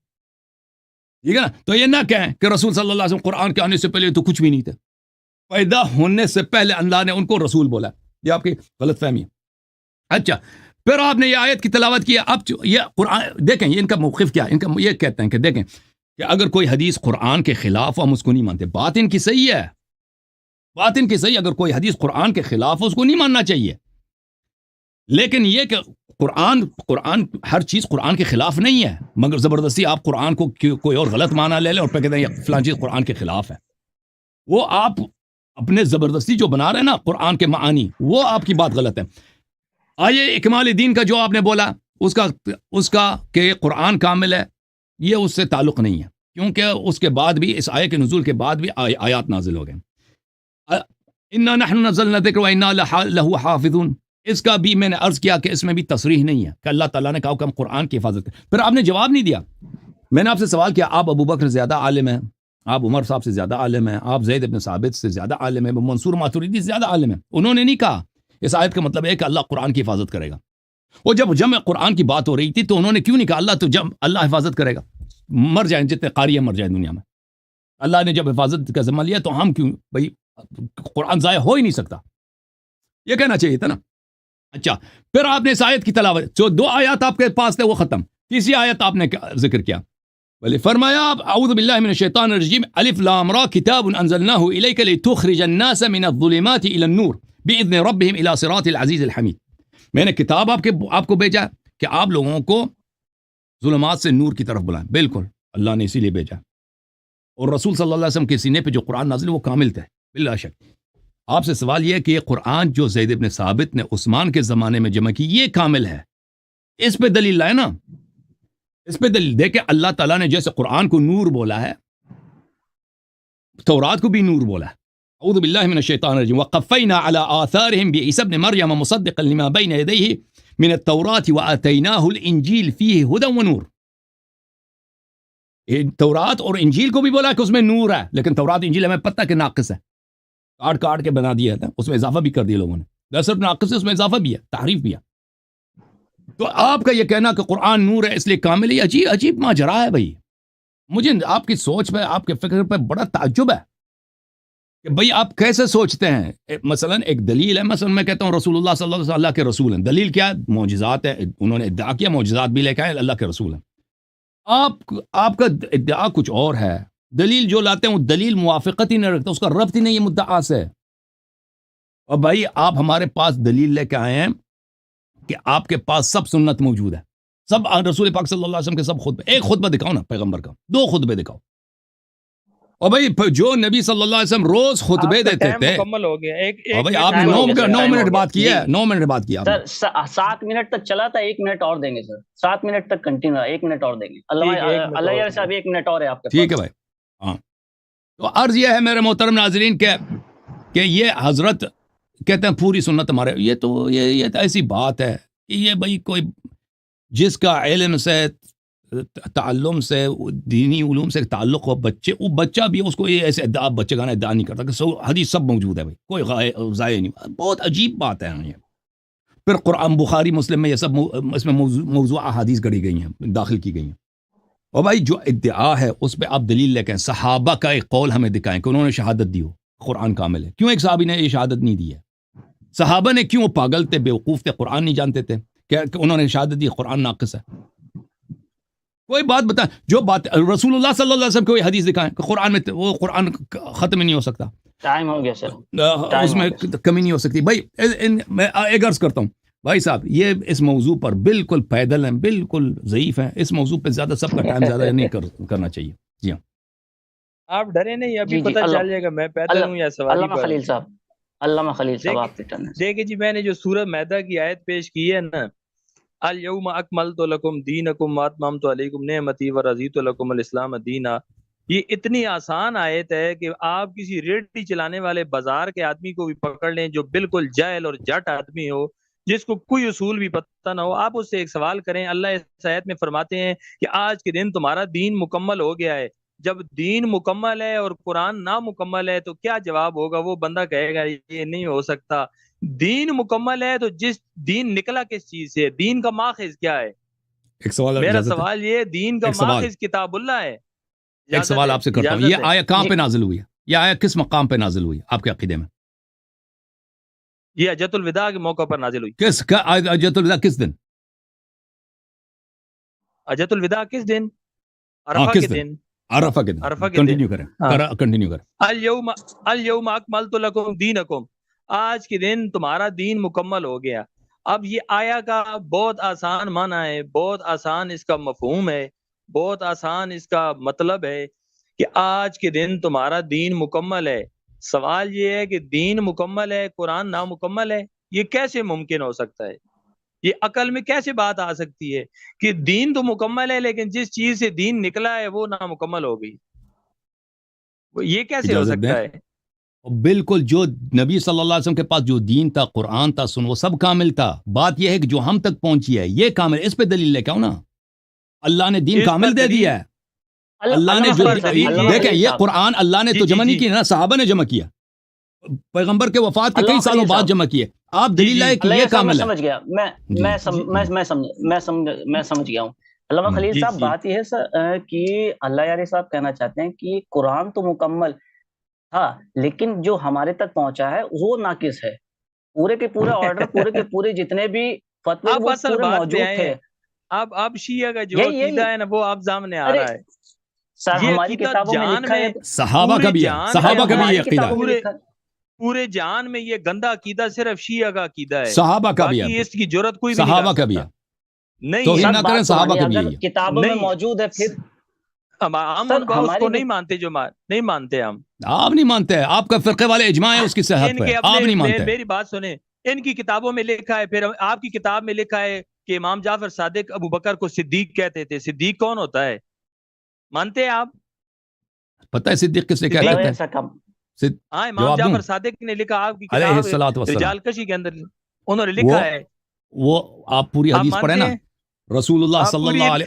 ٹھیک ہے نا؟ تو یہ نہ کہیں کہ رسول صلی اللہ علیہ وسلم قرآن کے آنے سے پہلے تو کچھ بھی نہیں تھے، پیدا ہونے سے پہلے اللہ نے ان کو رسول بولا. یہ آپ کی غلط فہمی ہے. اچھا، پھر آپ نے یہ آیت کی تلاوت کی. اب یہ قرآن دیکھیں، یہ ان کا موقف کیا ہے. ان کا یہ کہتے ہیں کہ دیکھیں کہ اگر کوئی حدیث قرآن کے خلاف ہو ہم اس کو نہیں مانتے. بات ان کی صحیح ہے، بات ان کی صحیح. اگر کوئی حدیث قرآن کے خلاف ہو اس کو نہیں ماننا چاہیے. لیکن یہ کہ قرآن ہر چیز قرآن کے خلاف نہیں ہے، مگر زبردستی آپ قرآن کو کوئی اور غلط معنی لے لیں اور پھر کہتے ہیں یہ فلاں چیز قرآن کے خلاف ہے. وہ آپ اپنے زبردستی جو بنا رہے ہیں نا قرآن کے معانی، وہ آپ کی بات غلط ہے. آئیے اکمال دین کا جو آپ نے بولا اس کا کہ قرآن کامل ہے، یہ اس سے تعلق نہیں ہے، کیونکہ اس کے بعد بھی اس آیت کے نزول کے بعد بھی آیات نازل ہو گئے. انا نحن نزلنا الذکر وانا لہ حافظون. اس کا بھی میں نے عرض کیا کہ اس میں بھی تصریح نہیں ہے کہ اللہ تعالیٰ نے کہا کہ ہم قرآن کی حفاظت کریں. پھر آپ نے جواب نہیں دیا. میں نے آپ سے سوال کیا، آپ ابو بکر زیادہ عالم ہیں، آپ عمر صاحب سے زیادہ عالم ہیں، آپ زید بن ثابت سے زیادہ عالم ہیں، منصور ماتریدی سے زیادہ عالم ہیں. انہوں نے نہیں کہا اس آیت کا مطلب ہے کہ اللہ قرآن کی حفاظت کرے گا. اور جب جمع قرآن کی بات ہو رہی تھی تو انہوں نے کیوں نہیں کہا اللہ حفاظت کرے گا؟ مر جائیں جتنے قاری مر جائیں دنیا میں، اللہ نے جب حفاظت کا ذمہ لیا تو ہم کیوں؟ بھائی قرآن ضائع ہو ہی نہیں سکتا، یہ کہنا چاہیے تھا نا. اچھا، پھر آپ نے اس آیت کی تلاوت، جو 2 آیات آپ کے پاس تھے وہ ختم، تیسری آیت آپ نے ذکر کیا. بلے فرمایا اعوذ باللہ من الشیطان الرجیم الف لام را کتاب انزلناہ الیک لتخرج الناس من الظلمات الى النور باذن ربهم الى صراط العزیز الحمید. میں نے کتاب آپ کو بھیجا کہ آپ لوگوں کو ظلمات سے نور کی طرف بلائیں. بالکل اللہ نے اسی لیے بھیجا. اور رسول صلی اللہ علیہ وسلم کے سینے پہ جو قرآن نازل وہ کامل تھے بلا شک. آپ سے سوال یہ ہے کہ یہ قرآن جو زید بن ثابت نے عثمان کے زمانے میں جمع کی یہ کامل ہے، اس پہ دلیل لائے نا، اس پہ دلیل دیکھیں. اللہ تعالیٰ نے جیسے قرآن کو نور بولا ہے، تورات کو بھی نور بولا ہے. اعوذ باللہ من الشیطان الرجیم وقفینا علی آثارہم بعیسی ابن مریم مصدقا لما بین یدیہ من التوراۃ وآتیناہ الانجیل فیہ ھدی ونور. تورات اور انجیل کو بھی بولا کہ اس میں نور ہے، لیکن تورات انجیل ہمیں پتہ کہ ناقص ہے، کاٹ کے بنا دیا تھا، اس میں اضافہ بھی کر دیا لوگوں نے. دراصل ناقص ہے، اس میں اضافہ بھی ہے، تحریف بھی ہے. تو آپ کا یہ کہنا کہ قرآن نور ہے اس لیے کامل ہے، عجیب ماجرا ہے بھائی. مجھے آپ کی سوچ پہ، آپ کے فکر پہ بڑا تعجب ہے کہ بھئی آپ کیسے سوچتے ہیں. مثلا ایک دلیل ہے، مثلا میں کہتا ہوں رسول اللہ صلی اللہ علیہ وسلم اللہ کے رسول ہیں، دلیل کیا ہے؟ معجزات ہے. انہوں نے ادعا کیا معجزات بھی لے کے آئے اللہ کے رسول ہیں. آپ کا ادعا کچھ اور ہے، دلیل جو لاتے ہیں وہ دلیل موافقت ہی نہیں رکھتا، اس کا ربط ہی نہیں ہے مدعا سے. اور بھائی آپ ہمارے پاس دلیل لے کے آئے ہیں کہ آپ کے پاس سب سنت موجود ہے، سب رسول پاک صلی اللہ علیہ وسلم کے سب خطبے. ایک خطبہ دکھاؤ نا پیغمبر کا، 2 خطبے دکھاؤ. اور بھائی جو نبی صلی اللہ علیہ وسلم روز خطبے دیتے تھے. مکمل ہو گیا. اور بھئی آپ نے 9 منٹ بات کی ہے، 9 منٹ بات کیا سر. 7 منٹ تک چلا تھا، 1 منٹ اور دیں گے سر. 7 منٹ تک کنٹینیو، 1 منٹ اور دیں گے. اللہ صاحب 1 منٹ اور ہے آپ کے پاس. ٹھیک ہے بھائی. ہاں تو عرض یہ ہے میرے محترم ناظرین کہ یہ حضرت کہتے ہیں پوری سنت ہمارے، یہ تو ایسی بات ہے کہ یہ بھائی کوئی جس کا علم سے تعلم سے دینی علوم سے تعلق ہو بچے، وہ بچہ بھی اس کو یہ ایسے ادعا بچے گانا ادعا نہیں کرتا کہ حدیث سب موجود ہے بھائی، کوئی ضائع نہیں. بہت عجیب بات ہے یہ. پھر قرآن بخاری مسلم میں یہ سب اس میں موضوع احادیث گڑی گئی ہیں، داخل کی گئی ہیں. اور بھائی جو ادعا ہے اس پہ آپ دلیل لے کے آئیں. صحابہ کا ایک قول ہمیں دکھائیں کہ انہوں نے شہادت دی ہو قرآن کامل ہے. کیوں ایک صحابی نے یہ شہادت نہیں دی ہے؟ صحابہ نے کیوں پاگل تھے، بیوقوف تھے، قرآن نہیں جانتے تھے کہ انہوں نے شہادت دی قرآن ناقص ہے؟ کوئی بات بتا، جو بات رسول اللہ صلی اللہ علیہ وسلم کوئی حدیث دکھائیں کہ قرآن میں وہ قرآن ختم نہیں ہو سکتا، ٹائم ہو گیا سر، اس میں کمی نہیں ہو سکتی. بھائی میں ایک عرض کرتا ہوں بھائی صاحب، یہ اس موضوع پر بالکل پیدل ہیں، بالکل ضعیف ہیں. اس موضوع پہ زیادہ سب کا ٹائم زیادہ نہیں کرنا چاہیے. جی ہاں، آپ ڈرے نہیں، ابھی پتہ چل جائے گا میں پیدل ہوں یا سواری علامہ پر. خلیل صاحب، علامہ خلیل صاحب آپ کے ٹرن ہے. دیکھیں جی، میں نے جو سورہ مائدہ کی آیت پیش کی ہے نا، الیوم اکملت لکم دینکم واتممت علیکم نعمتی ورضیت لکم الاسلام دینا، یہ اتنی آسان آیت ہے کہ آپ کسی ریڑھی چلانے والے بازار کے آدمی کو بھی پکڑ لیں جو بالکل جاہل اور جٹ آدمی ہو، جس کو کوئی اصول بھی پتہ نہ ہو، آپ اس سے ایک سوال کریں. اللہ اس آیت میں فرماتے ہیں کہ آج کے دن تمہارا دین مکمل ہو گیا ہے. جب دین مکمل ہے اور قرآن نامکمل ہے تو کیا جواب ہوگا؟ وہ بندہ کہے گا یہ نہیں ہو سکتا. دین مکمل ہے تو جس دین نکلا کس چیز سے؟ دین کا ماخذ کیا ہے؟ ایک سوال، میرا سوال یہ، دین کا ماخذ کتاب اللہ ہے. ایک سوال آپ سے کرتا ہوں، یہ آیا کہاں پہ نازل ہوئی ہے؟ یہ آیا کس مقام پہ نازل ہوئی آپ کے عقیدے میں؟ یہ حجۃ الوداع کے موقع پر نازل ہوئی. کس حجۃ الوداع کس دن؟ حجۃ الوداع کس دن؟ عرفہ کے دن. عرفہ کے دن. کنٹینیو کریں، کنٹینیو کریں. الیوم اکملت لکم دینکم، آج کے دن تمہارا دین مکمل ہو گیا. اب یہ آیا کا بہت آسان معنی ہے، بہت آسان اس کا مفہوم ہے، بہت آسان اس کا مطلب ہے کہ آج کے دن تمہارا دین مکمل ہے. سوال یہ ہے کہ دین مکمل ہے، قرآن نامکمل ہے، یہ کیسے ممکن ہو سکتا ہے؟ یہ عقل میں کیسے بات آ سکتی ہے کہ دین تو مکمل ہے لیکن جس چیز سے دین نکلا ہے وہ نامکمل ہو گئی؟ یہ کیسے ہو سکتا ہے؟ بالکل، جو نبی صلی اللہ علیہ وسلم کے پاس جو دین تھا، قرآن تھا، وہ سب کامل تھا. بات یہ ہے کہ جو ہم تک پہنچی ہے یہ کامل. اس پہ دلیل لے کے آؤ نا. اللہ نے دین کامل دے دیا ہے. اللہ نے جو دیکھیں، یہ قرآن اللہ نے تو جمع نہیں کیا نا، صحابہ نے جمع کیا. پیغمبر کے وفات کے کئی سالوں بعد جمع کیے. آپ دلیل لائے کہ یہ کامل ہے. سمجھ گیا میں سمجھ گیا ہوں. علامہ خلیل صاحب، بات یہ ہے سر کہ اللہ یاری صاحب کہنا چاہتے ہیں کہ قرآن تو مکمل تھا لیکن جو ہمارے تک پہنچا ہے وہ ناقص ہے. پورے کے پورے آرڈر، پورے کے پورے جتنے بھی فتوے وہ پورے موجود تھے. اب شیعہ کا جو عقیدہ ہے نا وہ آپ سامنے آ رہا ہے. سر ہماری کتابوں میں لکھا ہے، صحابہ کا بھی ہے، صحابہ کا بھی یہ عقیدہ ہے. پورے جہان میں یہ گندا عقیدہ صرف شیعہ کا عقیدہ ہے. صحابہ کا بھی ہے، اس کی جرات کوئی بھی صحابہ کا بھی ہے. نہیں، توہین نہ کریں، صحابہ کا بھی ہے. کتابوں میں موجود ہے. پھر ہم اس کو نہیں مانتے، جو نہیں مانتے ہم. آپ نہیں مانتے، آپ کا فرقے والے اجماع ہے اس کی صحت پہ، آپ نہیں مانتے. میری بات سنیں، ان کی کتابوں میں لکھا ہے، پھر آپ کی کتاب میں لکھا ہے کہ امام جعفر صادق ابو بکر کو صدیق کہتے تھے. صدیق کون ہوتا ہے؟ مانتے ہیں آپ؟ پتہ ہے صدیق کس نے کیا کہتے ہیں؟ ہاں، امام جعفر صادق نے لکھا آپ کی کتاب رجال کشی کے اندر انہوں نے لکھا ہے. وہ آپ پوری حدیث پڑھیں نا، رسول اللہ صلی اللہ علیہ،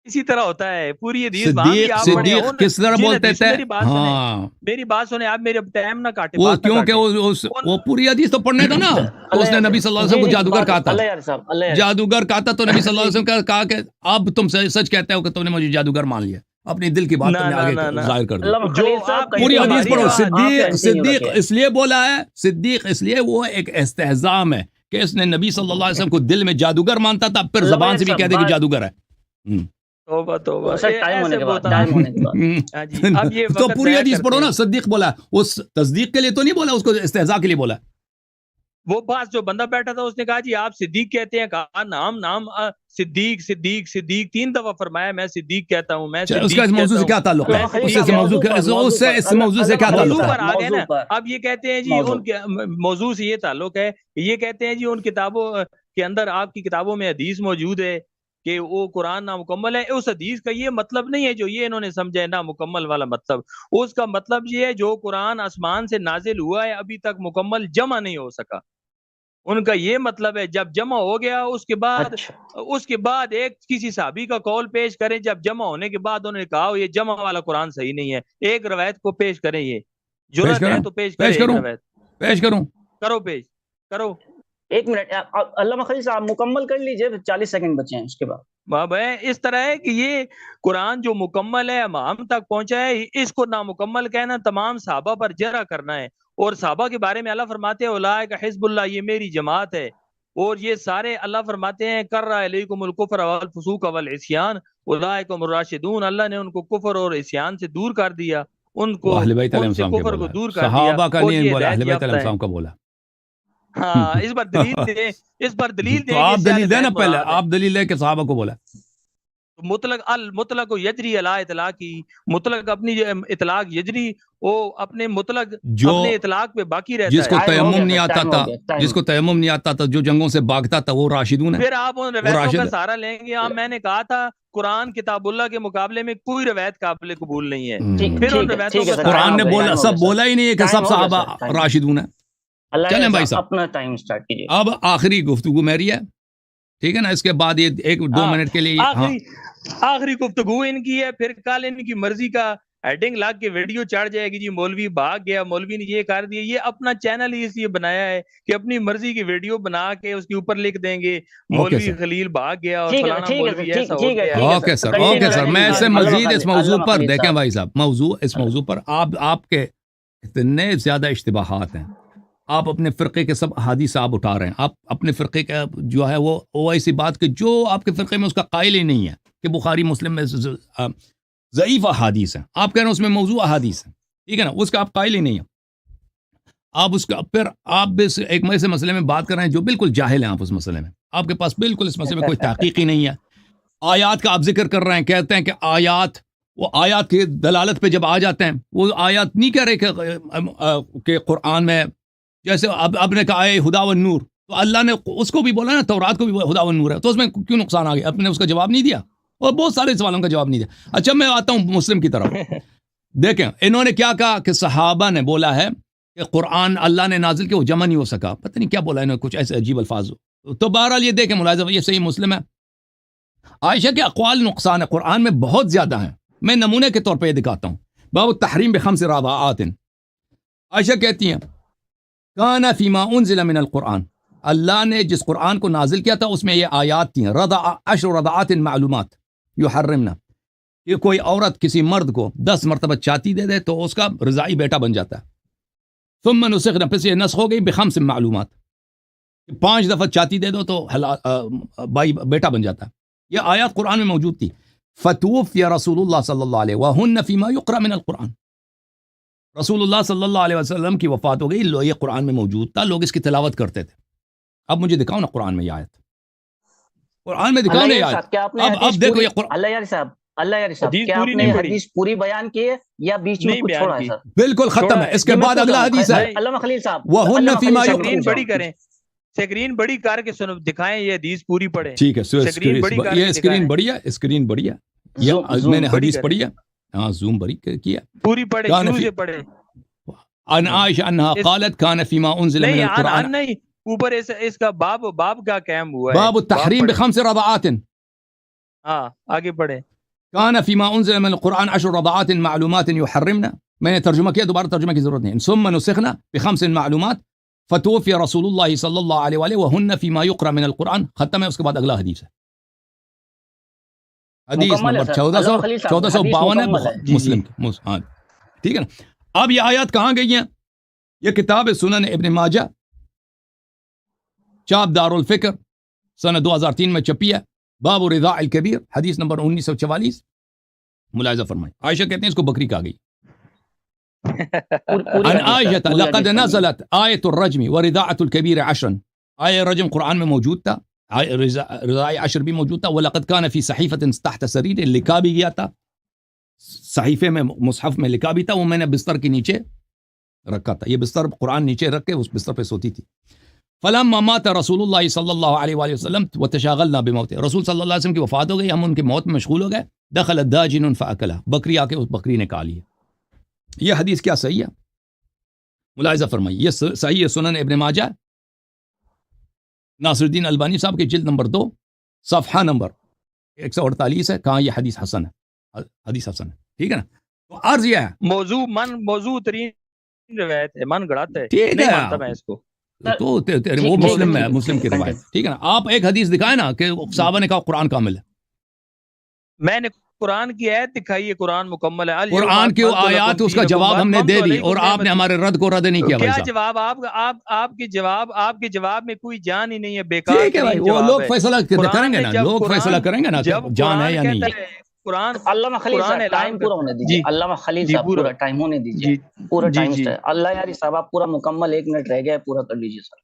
اسی طرح ہوتا ہے پوری حدیث. صدیق کس طرح بولتے تھے؟ میری بات سنیں، آپ میرے ٹائم نہ کاٹیں. وہ کیونکہ وہ پوری حدیث تو پڑھنے تھا نا. اس نے نبی صلی اللہ علیہ وسلم کو جادوگر کہا تھا، جادوگر کہا تھا. تو نبی صلی اللہ علیہ وسلم کہا کہ اب تم سچ کہتے ہو کہ تم نے مجھے جادوگر مان لیا. اپنی دل کی بات تم نے آگے ظاہر کر دی. پوری حدیث پڑھو. صدیق اس لیے بولا ہے، صدیق اس لیے وہ ایک استہزام ہے کہ اس نے نبی صلی اللہ علیہ وسلم کو دل میں جادوگر مانتا تھا، پھر زبان سے بھی کہتے کہ جادوگر ہے. تو پوری حدیث پڑھو نا. صدیق بولا، اس تصدیق کے لیے تو نہیں بولا، اس کو استہزاء کے لیے بولا. وہ پاس جو بندہ بیٹھا تھا اس نے کہا جی آپ صدیق کہتے ہیں، کہا نام صدیق صدیق صدیق 3 دفعہ فرمایا میں صدیق کہتا ہوں. میں اس کا اس موضوع سے کیا تعلق ہے؟ اس موضوع سے کیا تعلق ہے؟ اب یہ کہتے ہیں جی ان کے موضوع سے یہ تعلق ہے، یہ کہتے ہیں جی ان کتابوں کے اندر، آپ کی کتابوں میں حدیث موجود ہے کہ وہ قرآن نامکمل ہے. اس حدیث کا یہ مطلب نہیں ہے جو یہ انہوں نے سمجھا ہے نامکمل والا مطلب. اس کا مطلب یہ ہے جو قرآن آسمان سے نازل ہوا ہے ابھی تک مکمل جمع نہیں ہو سکا. ان کا یہ مطلب ہے جب جمع ہو گیا اس کے بعد ایک کسی صحابی کا قول پیش کریں، جب جمع ہونے کے بعد انہوں نے کہا یہ جمع والا قرآن صحیح نہیں ہے، ایک روایت کو پیش کریں، یہ جرأت ہے تو پیش کریں، ایک روایت پیش کروں، کرو پیش کرو۔ ایک منٹ علامہ خلیل صاحب مکمل کر لیجئے، 40 سیکنڈ بچے ہیں اس کے بعد۔ باب ہے اس طرح ہے کہ یہ قرآن جو مکمل ہے ہم تک پہنچا ہے، اس کو نامکمل کہنا تمام صحابہ پر جرح کرنا ہے، اور صحابہ کے بارے میں اللہ فرماتے ہیں اولئک حزب اللہ، یہ میری جماعت ہے، اور یہ سارے اللہ فرماتے ہیں کرہ علیکم الکفر والفسوق والعصیان اولئک هم الراشدون، اللہ نے ان کو کفر اور عصیان سے دور کر دیا، ان کو اہل بیت علیہ ان سے السلام کفر کے کو بولا، دور کر دیا، صحابہ کا اور نہیں یہ بولا، اہل ہدایت بیت علیہ یافتہ ہے۔ السلام کا بولا۔ ہاں اس پر دلیل دیں، اس پر دلیل دیں تو کہ آپ اس سے دلیل دیں نا، اہل بیت پہلے مراد ہے۔ آپ دلیل دیں کہ صحابہ کو بولا۔ مطلق یجری علی اطلاقی، مطلق اپنی اطلاق یجری، وہ اپنے مطلق جو اپنے اطلاق پہ باقی رہتا جس کو ہے۔ تیمم نہیں آتا تھا، جس کو تیمم نہیں آتا تھا، جو جنگوں سے بھاگتا تھا، وہ راشدون ہے۔ پھر آپ ان روایتوں کا سہارا لیں گے۔ ہاں میں نے کہا تھا قرآن کتاب اللہ کے مقابلے میں کوئی روایت قابل قبول نہیں ہے، پھر ان روایتوں کا قرآن نے بولا، سب بولا ہی نہیں ہے کہ سب صحابہ راشدون ہیں۔ چلیں بھائی صاحب اپنا ٹائم سٹارٹ کیجئے۔ اب آخری گفتگو میری ہے، ٹھیک ہے نا، اس کے بعد یہ 1-2 منٹ کے لیے آخری گفتگو ان کی ہے، پھر کل ان کی مرضی کا ہیڈنگ لگ کے ویڈیو چڑھ جائے گی، جی مولوی بھاگ گیا، مولوی نے یہ کر دیا۔ یہ اپنا چینل ہی اس لیے بنایا ہے کہ اپنی مرضی کی ویڈیو بنا کے اس کے اوپر لکھ دیں گے مولوی خلیل بھاگ گیا اور فلانا مولوی ایسا ہو گیا۔ اوکے سر، میں اس سے مزید اس موضوع پر دیکھیں بھائی صاحب، اس موضوع پر آپ کے اتنے زیادہ اشتباہات ہیں، آپ اپنے فرقے کے سب احادیث آپ اٹھا رہے ہیں، آپ اپنے فرقے کا جو ہے وہ ایسی بات کہ جو آپ کے فرقے میں اس کا قائل ہی نہیں ہے کہ بخاری مسلم میں ضعیف احادیث ہیں، آپ کہہ رہے ہیں اس میں موضوع احادیث ہیں، ٹھیک ہے نا، اس کا آپ قائل ہی نہیں ہیں، آپ اس کا پھر آپ ایک ایسے مسئلے میں بات کر رہے ہیں جو بالکل جاہل ہیں، آپ اس مسئلے میں، آپ کے پاس بالکل اس مسئلے میں کوئی تحقیق ہی نہیں ہے۔ آیات کا آپ ذکر کر رہے ہیں، کہتے ہیں کہ وہ آیات کی دلالت پہ جب آ جاتے ہیں، وہ آیات نہیں کہہ رہے کہ قرآن میں جیسے اب نے کہا اے ہدا و نور، تو اللہ نے اس کو بھی بولا نا، تورات کو بھی ہدا و نور ہے، تو اس میں کیوں نقصان آ گیا؟ آپ نے اس کا جواب نہیں دیا، اور بہت سارے سوالوں کا جواب نہیں دیا۔ اچھا میں آتا ہوں مسلم کی طرف، دیکھیں انہوں نے کیا کہا کہ صحابہ نے بولا ہے کہ قرآن اللہ نے نازل کیا، وہ جمع نہیں ہو سکا، پتہ نہیں کیا بولا انہوں نے، کچھ ایسے عجیب الفاظ۔ تو بہرحال یہ دیکھیں ملاحظہ، یہ صحیح مسلم ہے، عائشہ کے اقوال نقصان ہے قرآن میں بہت زیادہ ہیں، میں نمونے کے طور پہ یہ دکھاتا ہوں۔ باب التحریم بخمس رضاعات، عائشہ کہتی ہیں کان فیما انزل من القرآن، اللہ نے جس قرآن کو نازل کیا تھا اس میں یہ آیات تھیں، 10 رضاعات معلومات یحرمنا، کہ کوئی عورت کسی مرد کو 10 مرتبہ چاتی دے دے تو اس کا رضائی بیٹا بن جاتا ہے، ثم نسخنا، پھر یہ نسخ ہو گئی بخمس معلومات، 5 دفعہ چاتی دے دو تو بائی بیٹا بن جاتا ہے، یہ آیات قرآن میں موجود تھی۔ فتوفی رسول اللہ صلی اللہ علیہ وہن فیما یقرأ من القرآن، رسول اللہ صلی اللہ علیہ وسلم کی وفات ہو گئی، یہ قرآن میں موجود تھا، لوگ اس کی تلاوت کرتے تھے۔ اب مجھے دکھاؤ نا قرآن میں یہ آیت، قرآن میں دکھاؤ نا یہ آیت، اب دیکھو یہ قرآن، اللہ یار صاحب کیا آپ نے حدیث پوری بیان کی ہے یا بیچ میں کچھ چھوڑا ہے سر؟ بالکل ختم ہے، اس کے بعد اگلا حدیث ہے علامہ خلیل صاحب، وہن فیما سکرین بڑی کریں، سکرین بڑی کر کے سنو، دکھائیں یہ حدیث پوری پڑھیں۔ ٹھیک ہے، یہ اسکرین بڑی ہے، اسکرین بڑی ہے، میں نے حدیث پڑھی ہے، ہاں زوم بڑی کیا، پوری پڑھیں، شروع سے پڑھیں۔ عن عائشہ انہا قالت کان فیما انزل من القرآن، نہیں اوپر اس کا باب کا قائم ہوا ہے، باب التحریم بخمس رضاعات، ہاں آگے پڑھیں۔ کان فیما انزل من القرآن 10 رضاعات معلومات یحرمنا، میں نے ترجمہ کیا، دوبارہ ترجمہ کی ضرورت نہیں، ثم نسخنا بخمس معلومات فتوفی رسول اللہ صلی اللہ علیہ وآلہ وہن فیما یقرأ من القرآن، ختم ہے، اس کے بعد اگلا حدیث ہے، حدیث نمبر 1452 ہے مسلم کی، ہاں ٹھیک ہے نا۔ اب یہ آیات کہاں گئی ہیں؟ یہ کتاب سنن ابن ماجہ، چاپ دار الفکر، سنہ 2003 میں چھپی ہے، باب رضاع الکبیر، حدیث نمبر 1944، ملاحظہ فرمائیں، عائشہ کہتے ہیں اس کو بکری کہا گئی۔ عن عائشہ لقد نزلت آیت الرجم ورضاعۃ الکبیر 10، آیہ رجم قرآن میں موجود تھا، رضاع 10 بھی موجود تھا، وَلَقَدْ كَانَ فِي صَحِيفَةٍ تَحْتَ سَرِيرٍ، لکھا بھی گیا تھا صحیفے میں، مصحف میں لکھا بھی تھا، وہ میں نے بستر کے نیچے رکھا تھا، یہ بستر قرآن نیچے رکھ کے اس بستر پہ سوتی تھی۔ فلما مات رسول اللہ صلی اللہ علیہ وآلہ وسلم وتشاغلنا بموت، رسول صلی اللہ علیہ وسلم کی وفات ہو گئی، ہم ان کی موت میں مشغول ہو گئے، دخل داجن فاکلہ، بکری آ کے اس بکری نے کھا لیا۔ یہ حدیث کیا صحیح ہے؟ ملاحظہ فرمائیے، یہ صحیح ہے، سنن ابن ماجہ ناصر الدین البانی صاحب کے جلد نمبر 2 صفحہ نمبر 148 ہے، کہاں یہ حدیث حسن ہے، حدیث حسن ہے، ٹھیک ہے نا. تو عرض یہ ہے موضوع ترین روایت ہے، من گڑاتا ہے، ٹھیک نہیں ہے مانتا میں اس کو. تو وہ مسلم میں مسلم کی روایت، ٹھیک ہے نا. آپ ایک حدیث دکھائیں نا کہ صحابہ نے کہا قرآن کامل ہے. میں نے قرآن کی آیت دکھائی ہے، قرآن مکمل ہے. قرآن کی آیات اس کا جواب ہم نے دے دی اور آپ نے ہمارے رد کو رد نہیں کیا. کیا جواب آپ کے جواب میں کوئی جان ہی نہیں ہے، بیکار. ٹھیک ہے بھائی، وہ لوگ فیصلہ کریں گے نا، لوگ فیصلہ کریں گے نا جان ہے یا نہیں ہے. قرآن علامہ خلیل صاحب ٹائم پورا ہونے دیجیے. علامہ خلیل صاحب پورا ٹائم ہونے دیجیے، پورا ٹائم ہے. اللہ یاری صاحب آپ پورا مکمل 1 منٹ رہ گیا، پورا کر لیجیے سر.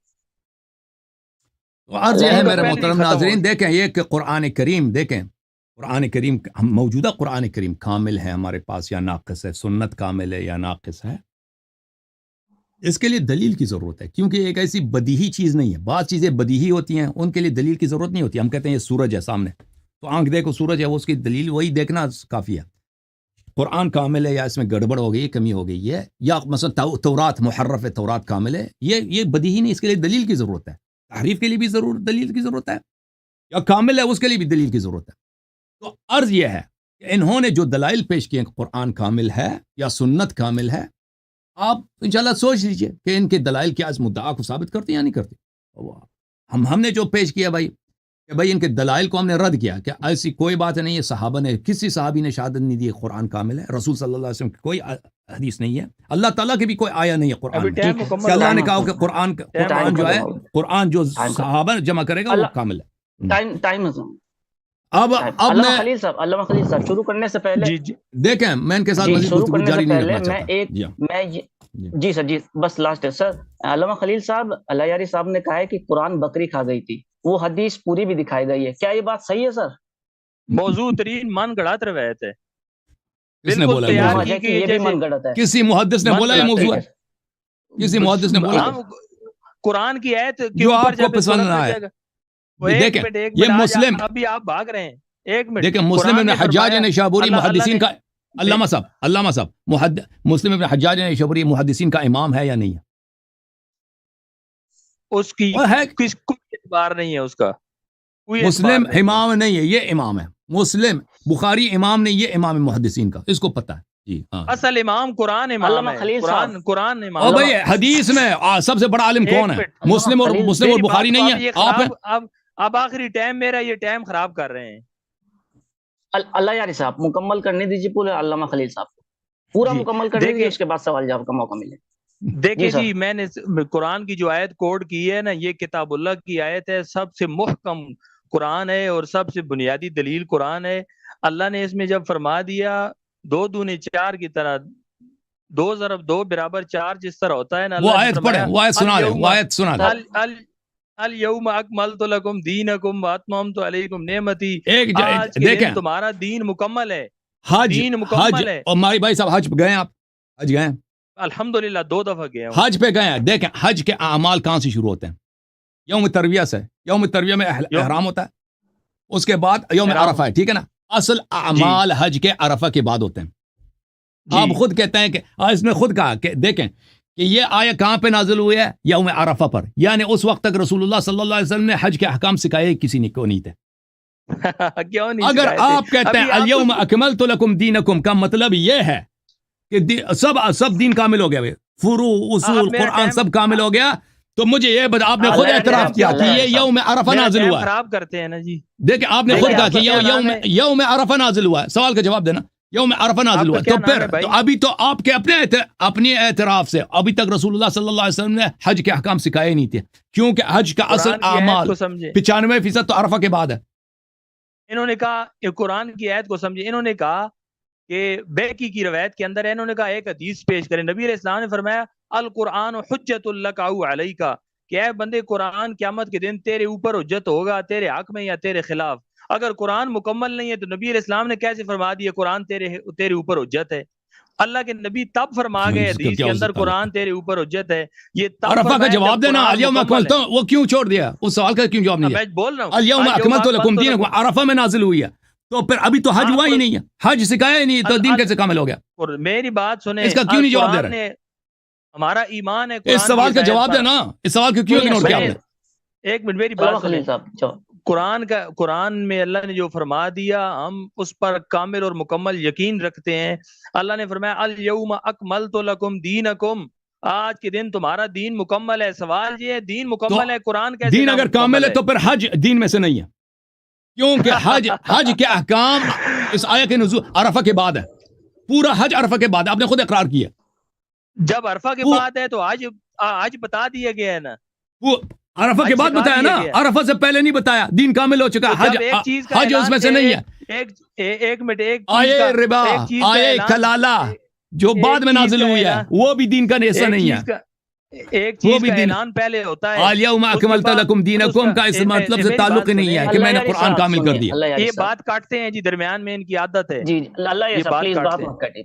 عرض یہ ہے میرے محترم ناظرین، دیکھیں یہ کہ قرآن کریم، دیکھیں قرآن کریم موجودہ قرآن کریم کامل ہے ہمارے پاس یا ناقص ہے، سنت کامل ہے یا ناقص ہے، اس کے لیے دلیل کی ضرورت ہے. کیونکہ ایک ایسی بدیہی چیز نہیں ہے، بعض چیزیں بدیہی ہوتی ہیں، ان کے لیے دلیل کی ضرورت نہیں ہوتی. ہم کہتے ہیں یہ سورج ہے سامنے، تو آنکھ دیکھو سورج ہے، وہ اس کی دلیل وہی دیکھنا کافی ہے. قرآن کامل ہے یا اس میں گڑبڑ ہو گئی، کمی ہو گئی ہے، یا مثلا تورات محرف ہے، تورات کامل ہے، یہ بدیہی نہیں، اس کے لیے دلیل کی ضرورت ہے. تحریف کے لیے بھی دلیل کی ضرورت ہے، یا کامل ہے اس کے لیے بھی دلیل کی ضرورت ہے. تو عرض یہ ہے کہ انہوں نے جو دلائل پیش کیے کہ قرآن کامل ہے یا سنت کامل ہے، آپ انشاءاللہ سوچ لیجئے کہ ان کے دلائل کیا اس مدعا کو ثابت کرتے ہیں یا نہیں کرتے. ہم نے جو پیش کیا بھائی کہ بھائی ان کے دلائل کو ہم نے رد کیا کہ ایسی کوئی بات نہیں ہے، صحابہ نے کسی صحابی نے شہادت نہیں دی قرآن کامل ہے، رسول صلی اللہ علیہ وسلم کی کوئی حدیث نہیں ہے، اللہ تعالیٰ کی بھی کوئی آیا نہیں ہے قرآن میں کہ اللہ نے کہا کہ قرآن جو ہے، قرآن جو صحابہ جمع کرے گا وہ کامل ہے. ٹائم اب علامہ خلیل صاحب شروع کرنے سے پہلے دیکھیں میں ان کے ساتھ مزید گفتگو جاری نہیں رکھنا چاہتا. جی سر، جی بس لاسٹ ہے سر. علامہ خلیل صاحب، اللہ یاری صاحب نے کہا ہے کہ قرآن بکری کھا گئی تھی، وہ حدیث پوری بھی دکھائی گئی ہے، کیا یہ بات صحیح ہے سر؟ موضوع ترین من گڑات روایت ہے. کس نے بولا یہ بھی من گڑت ہے؟ کسی محدث نے بولا یہ موضوع ہے؟ کسی محدث نے بولا؟ قرآن کی آیت جو آپ کو پسند نہ آئے. دیکھیں یہ مسلم، ابھی آپ بھاگ رہے ہیں، ایک منٹ. دیکھیں مسلم ابن حجاج نیشابوری محدثین کا، علامہ صاحب مسلم ابن حجاج نیشابوری محدثین کا امام ہے یا نہیں ہے؟ اس کی کس کو اعتبار نہیں ہے، اس کا مسلم امام نہیں ہے، یہ امام ہے. مسلم بخاری امام نہیں، یہ امام محدثین کا، اس کو پتہ ہے. جی ہاں، اصل امام قرآن امام ہے، قرآن امام. او بھائی حدیث میں سب سے بڑا عالم کون ہے؟ مسلم اور بخاری نہیں ہے. آپ اب آخری ٹائم میرا، یہ ٹائم خراب کر رہے ہیں. اللہ یاری صاحب مکمل کرنے دیجیے پورے علامہ خلیل صاحب کو، پورا مکمل کرنے دیجیے، اس کے بعد سوال جواب کا موقع ملے. دیکھیں جی، میں نے قرآن کی جو آیت کوڈ کی ہے نا، یہ کتاب اللہ کی آیت ہے، سب سے محکم قرآن ہے اور سب سے بنیادی دلیل قرآن ہے. اللہ نے اس میں جب فرما دیا 2 دونی 4 کی طرح، 2 ضرب 2 برابر 4 جس طرح ہوتا ہے نا، وہ آیت پڑھیں، وہ آیت سنا لیں، وہ آیت سنا لیں. الیوم اکملت لکم دینکم واتممت علیکم نعمتی. آج کے دن تمہارا دین مکمل ہے، دین مکمل ہے. اور مائی بھائی صاحب حج گئے ہیں؟ آپ حج گئے ہیں؟ الحمدللہ 2 دفعہ گئے ہوں. حج پہ گئے ہیں. دیکھیں حج کے اعمال کہاں سے شروع ہوتے ہیں؟ یوم ترویہ سے. یوم ترویہ میں احرام ہوتا ہے، اس کے بعد یوم عرفہ ہے، ٹھیک ہے نا. اصل اعمال حج کے عرفہ کے بعد ہوتے ہیں. آپ خود کہتے ہیں کہ اس نے خود کہا کہ دیکھیں کہ یہ آیت کہاں پہ نازل ہوئی ہے؟ یوم عرفہ پر. یعنی اس وقت تک رسول اللہ صلی اللہ علیہ وسلم نے حج کے احکام سکھائے کسی نے کو نہیں تھے. اگر آپ کہتے ہیں الیوم اکملت لکم دینکم کا مطلب یہ ہے کہ سب دین کامل ہو گیا، فروع اصول قرآن سب کامل ہو گیا، تو مجھے یہ بتا، آپ نے خود اعتراف کیا کہ یہ یوم عرفہ نازل ہوا ہے. خراب کرتے ہیں نا جی. دیکھیں آپ نے خود کہا کہ یوم عرفہ نازل ہوا ہے. سوال کا جواب دینا. یوم عرفہ نازل ہوا تو پھر تو ابھی تو آپ کے اپنے اعتراف سے ابھی تک رسول اللہ صلی اللہ علیہ وسلم نے حج کے احکام سکھائے نہیں تھے، کیونکہ حج کا اصل اعمال 95% تو عرفہ کے بعد ہے. انہوں نے کہا قرآن کی آیت کو سمجھے. انہوں نے کہا کہ بیکی کی روایت کے اندر انہوں نے کہا ایک حدیث پیش کریں. نبی علیہ السلام نے فرمایا القرآن حجت لک او علیک، کہ اے بندے قرآن قیامت کے دن تیرے اوپر حجت ہوگا، تیرے حق میں یا تیرے خلاف. اگر قرآن مکمل نہیں ہے تو نبی علیہ السلام نے کیسے فرما دیا قرآن تیرے اوپر حجت ہے؟ اللہ کے نبی تب فرما گئے حدیث کے اندر قرآن تیرے اوپر حجت ہے. یہ عرفہ کا جواب دینا. الیوم اکملت، وہ کیوں چھوڑ دیا؟ اس سوال کا کیوں جواب نہیں ہے؟ میں بول رہا ہوں الیوم اکملت لکم دینکم عرفہ میں نازل ہوئی ہے، تو پھر ابھی تو حج ہوا ہی نہیں ہے، حج سکھایا ہی نہیں، تو دین کیسے کامل ہو گیا؟ میری بات سنیں، اس کا کیوں نہیں جواب دے رہے؟ ہمارا ایمان ہے. اس سوال کا جواب دینا. اس سوال کو کیوں اگنور کیا آپ نے؟ ایک منٹ میری علامہ بات خلیل سنیں. صاحب قرآن میں اللہ نے جو فرما دیا ہم اس پر کامل اور مکمل یقین رکھتے ہیں. اللہ نے فرمایا الیوم اکملت لکم دینکم، آج کے دن تمہارا دین مکمل ہے. سوال یہ ہے دین مکمل ہے، قرآن کیسے دین اگر کامل ہے تو پھر حج دین میں سے نہیں ہے، کیونکہ حج کے احکام اس آیت کے نزول عرفہ کے بعد ہے. پورا حج عرفہ کے بعد، آپ نے خود اقرار کیا. جب عرفہ کے بعد ہے تو آج بتا دیا گیا ہے نا. وہ عرفہ کے بعد بتایا نا، عرفہ سے پہلے نہیں بتایا. دین کامل ہو چکا ہے، حج اس میں سے نہیں ہے. ایک منٹ، آئے ربا، آئے کلالہ جو بعد میں نازل ہوئی ہے وہ بھی دین کا حصہ نہیں ہے. ایک چیز کا اعلان پہلے ہوتا ہے، الیوم اکملت لکم دینکم کا اس مطلب سے تعلق ہی نہیں ہے کہ میں نے قرآن کامل کر دیا. یہ بات کاٹتے ہیں جی درمیان میں، ان کی عادت ہے. جی اللہ یہ بات کاٹتے ہیں.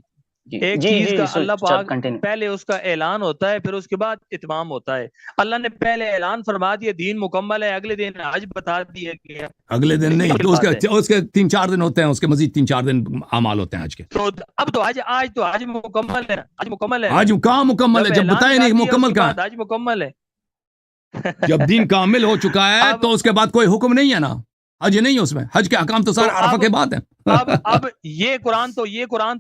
ایک چیز کا اللہ پاک پہلے اس کا اعلان ہوتا ہے، پھر اس کے بعد اتمام ہوتا ہے. اللہ نے پہلے اعلان فرما دیا دین مکمل ہے، اگلے دن حج بتا دیا گیا. اگلے دن نہیں تو اس کے 3-4 دن ہوتے ہیں، اس کے مزید 3-4 دن اعمال ہوتے ہیں حج کے. تو اب تو آج تو حج مکمل ہے، حج مکمل ہے. حج کہاں مکمل ہے؟ جب بتایا نہیں مکمل کہاں. حج مکمل ہے. جب دین کامل ہو چکا ہے تو اس کے بعد کوئی حکم نہیں ہے نا، حج نہیں ہے اس میں. حج کے احکام تو سارے عرفہ کے بعد ہیں. اب یہ قرآن تو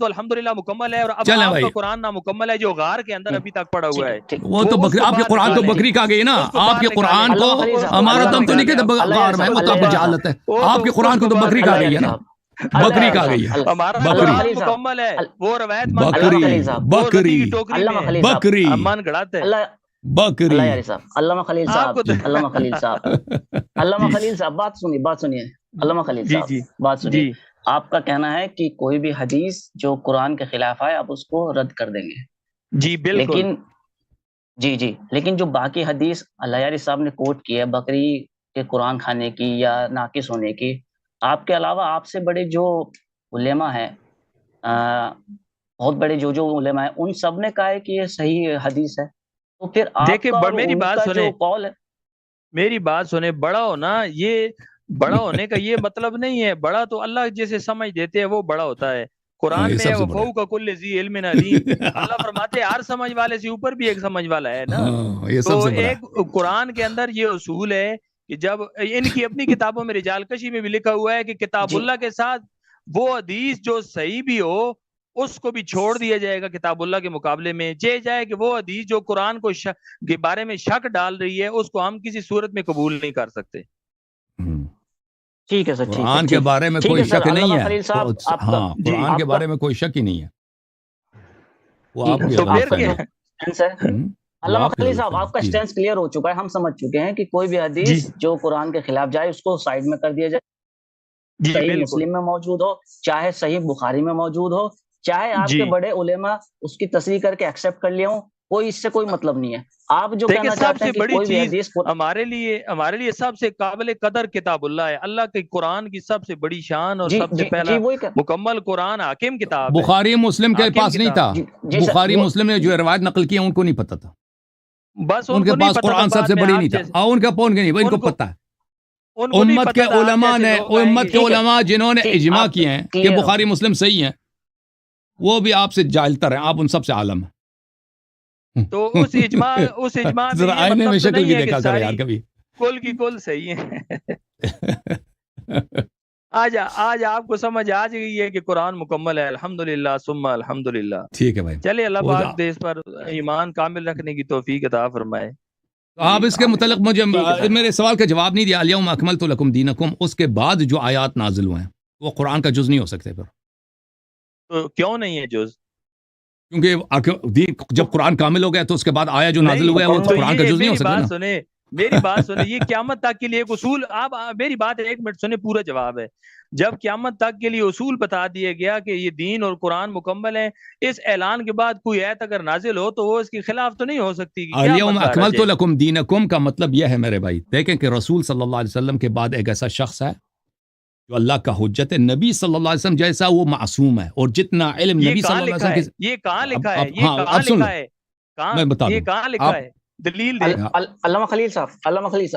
الحمدللہ مکمل ہے، اور اب آپ کا قرآن نامکمل ہے جو غار کے اندر ابھی تک پڑا ہوا ہے. وہ تو بکری، آپ کے قرآن تو بکری کا گئی نا. آپ کے قرآن کو ہمارا دم تو نہیں کہتے غار میں، وہ تو آپ کی جہالت ہے. آپ کے قرآن کو تو بکری کا گئی ہے نا، بکری کا گئی ہے. بکری مکمل ہے، وہ روایت بکری بکری بکری من گڑاتے بکری. علامہ خلیل صاحب، علامہ خلیل صاحب، علامہ خلیل صاحب بات سنیے علامہ خلیل صاحب بات سنیے. آپ کا کہنا ہے کہ کوئی بھی حدیث جو قرآن کے خلاف ہے آپ اس کو رد کر دیں گے. جی بالکل. لیکن جو باقی حدیث اللہ یاری صاحب نے کوٹ کی ہے بکری کے قرآن کھانے کی یا ناقص ہونے کی، آپ کے علاوہ آپ سے بڑے جو علماء ہیں، بہت بڑے جو علماء ہیں، ان سب نے کہا ہے کہ یہ صحیح حدیث ہے. تو پھر دیکھیں میری بات سنیں، بڑا ہونے کا یہ مطلب نہیں ہے. بڑا تو اللہ جیسے سمجھ دیتے ہیں وہ بڑا ہوتا ہے. قرآن میں فوق کل ذی علم علیم، اللہ فرماتے ہیں ہر سمجھ والے سے اوپر بھی ایک سمجھ والا ہے نا. تو ایک قرآن کے اندر یہ اصول ہے کہ جب ان کی اپنی کتابوں میں رجال کشی میں بھی لکھا ہوا ہے کہ کتاب اللہ کے ساتھ وہ حدیث جو صحیح بھی ہو اس کو بھی چھوڑ دیا جائے گا کتاب اللہ کے مقابلے میں. جائے کہ وہ حدیث جو قرآن کو کے بارے میں شک ڈال رہی ہے اس کو ہم کسی صورت میں قبول نہیں کر سکتے. ٹھیک ہے سر، قرآن کے بارے میں کوئی شک نہیں ہے. ہاں قرآن کے بارے میں کوئی شک ہی نہیں ہے. وہ آپ علامہ خلیل صاحب آپ کا سٹینس کلیئر ہو چکا ہے، ہم سمجھ چکے ہیں کہ کوئی بھی حدیث جو قرآن کے خلاف جائے اس کو سائیڈ میں کر دیا جائے. صحیح مسلم میں موجود ہو، چاہے صحیح بخاری میں موجود ہو، چاہے آپ کے بڑے علماء اس کی تصریح کر کے ایکسپٹ کر لیے ہوں، کوئی اس سے کوئی مطلب نہیں ہے. آپ جو کہنا چاہتے ہیں کہ کوئی بھی حدیث ہمارے لیے سب سے قابل قدر کتاب اللہ ہے. اللہ کے قرآن کی سب سے بڑی شان اور سب سے پہلا مکمل قرآن حاکم کتاب. بخاری مسلم کے پاس نہیں تھا. بخاری مسلم نے جو روایت نقل کی ان کو نہیں پتا تھا. بس ان کے پاس قرآن سب سے بڑی نہیں تھا. ان کا پون نہیں، ان کو پتا ہے. امت کے علماء جنہوں نے اجماع کیے ہیں کہ بخاری مسلم صحیح ہیں، وہ بھی آپ سے جاہلتر ہیں. آپ ان سب سے عالم ہیں. تو اس اجماع ذرا آئینے میں شکل بھی دیکھا کرے یار کبھی. کل کی کل صحیح ہے. آج آپ کو سمجھ آ گئی ہے کہ قرآن مکمل ہے. الحمدللہ ثم الحمدللہ. ٹھیک ہے بھائی، چلے اللہ پاک دے اس پر ایمان کامل رکھنے کی توفیق عطا فرمائے. آپ اس کے متعلق مجھے میرے سوال کا جواب نہیں دیا. الیوم اکملت لکم دینکم، اس کے بعد جو آیات نازل ہوئے ہیں وہ قرآن کا جز نہیں ہو سکتے. پھر تو کیوں نہیں ہے جز؟ کیونکہ جب قرآن کامل ہو گیا تو اس کے بعد آیا جو نازل ہوا ہے وہ قرآن کا جز نہیں ہو سکتا. میری بات سنیں، یہ قیامت تک کے لیے ایک اصول. آپ میری بات ایک منٹ سنیں، پورا جواب ہے. جب قیامت تک کے لیے اصول بتا دیا گیا کہ یہ دین اور قرآن مکمل ہے، اس اعلان کے بعد کوئی آیت اگر نازل ہو تو وہ اس کے خلاف تو نہیں ہو سکتی. الیوم اکملت لکم دینکم کا مطلب یہ ہے میرے بھائی، دیکھیں کہ رسول صلی اللہ علیہ وسلم کے بعد ایک ایسا شخص ہے جو اللہ کا حجت ہے. نبی صلی اللہ علیہ وسلم جیسا وہ معصوم ہے، اور جتنا علم نبی صلی اللہ علیہ وسلم یہ کہاں لکھا ہے؟ یہ کہاں لکھا ہے؟ دلیل دے. علامہ خلیل صاحب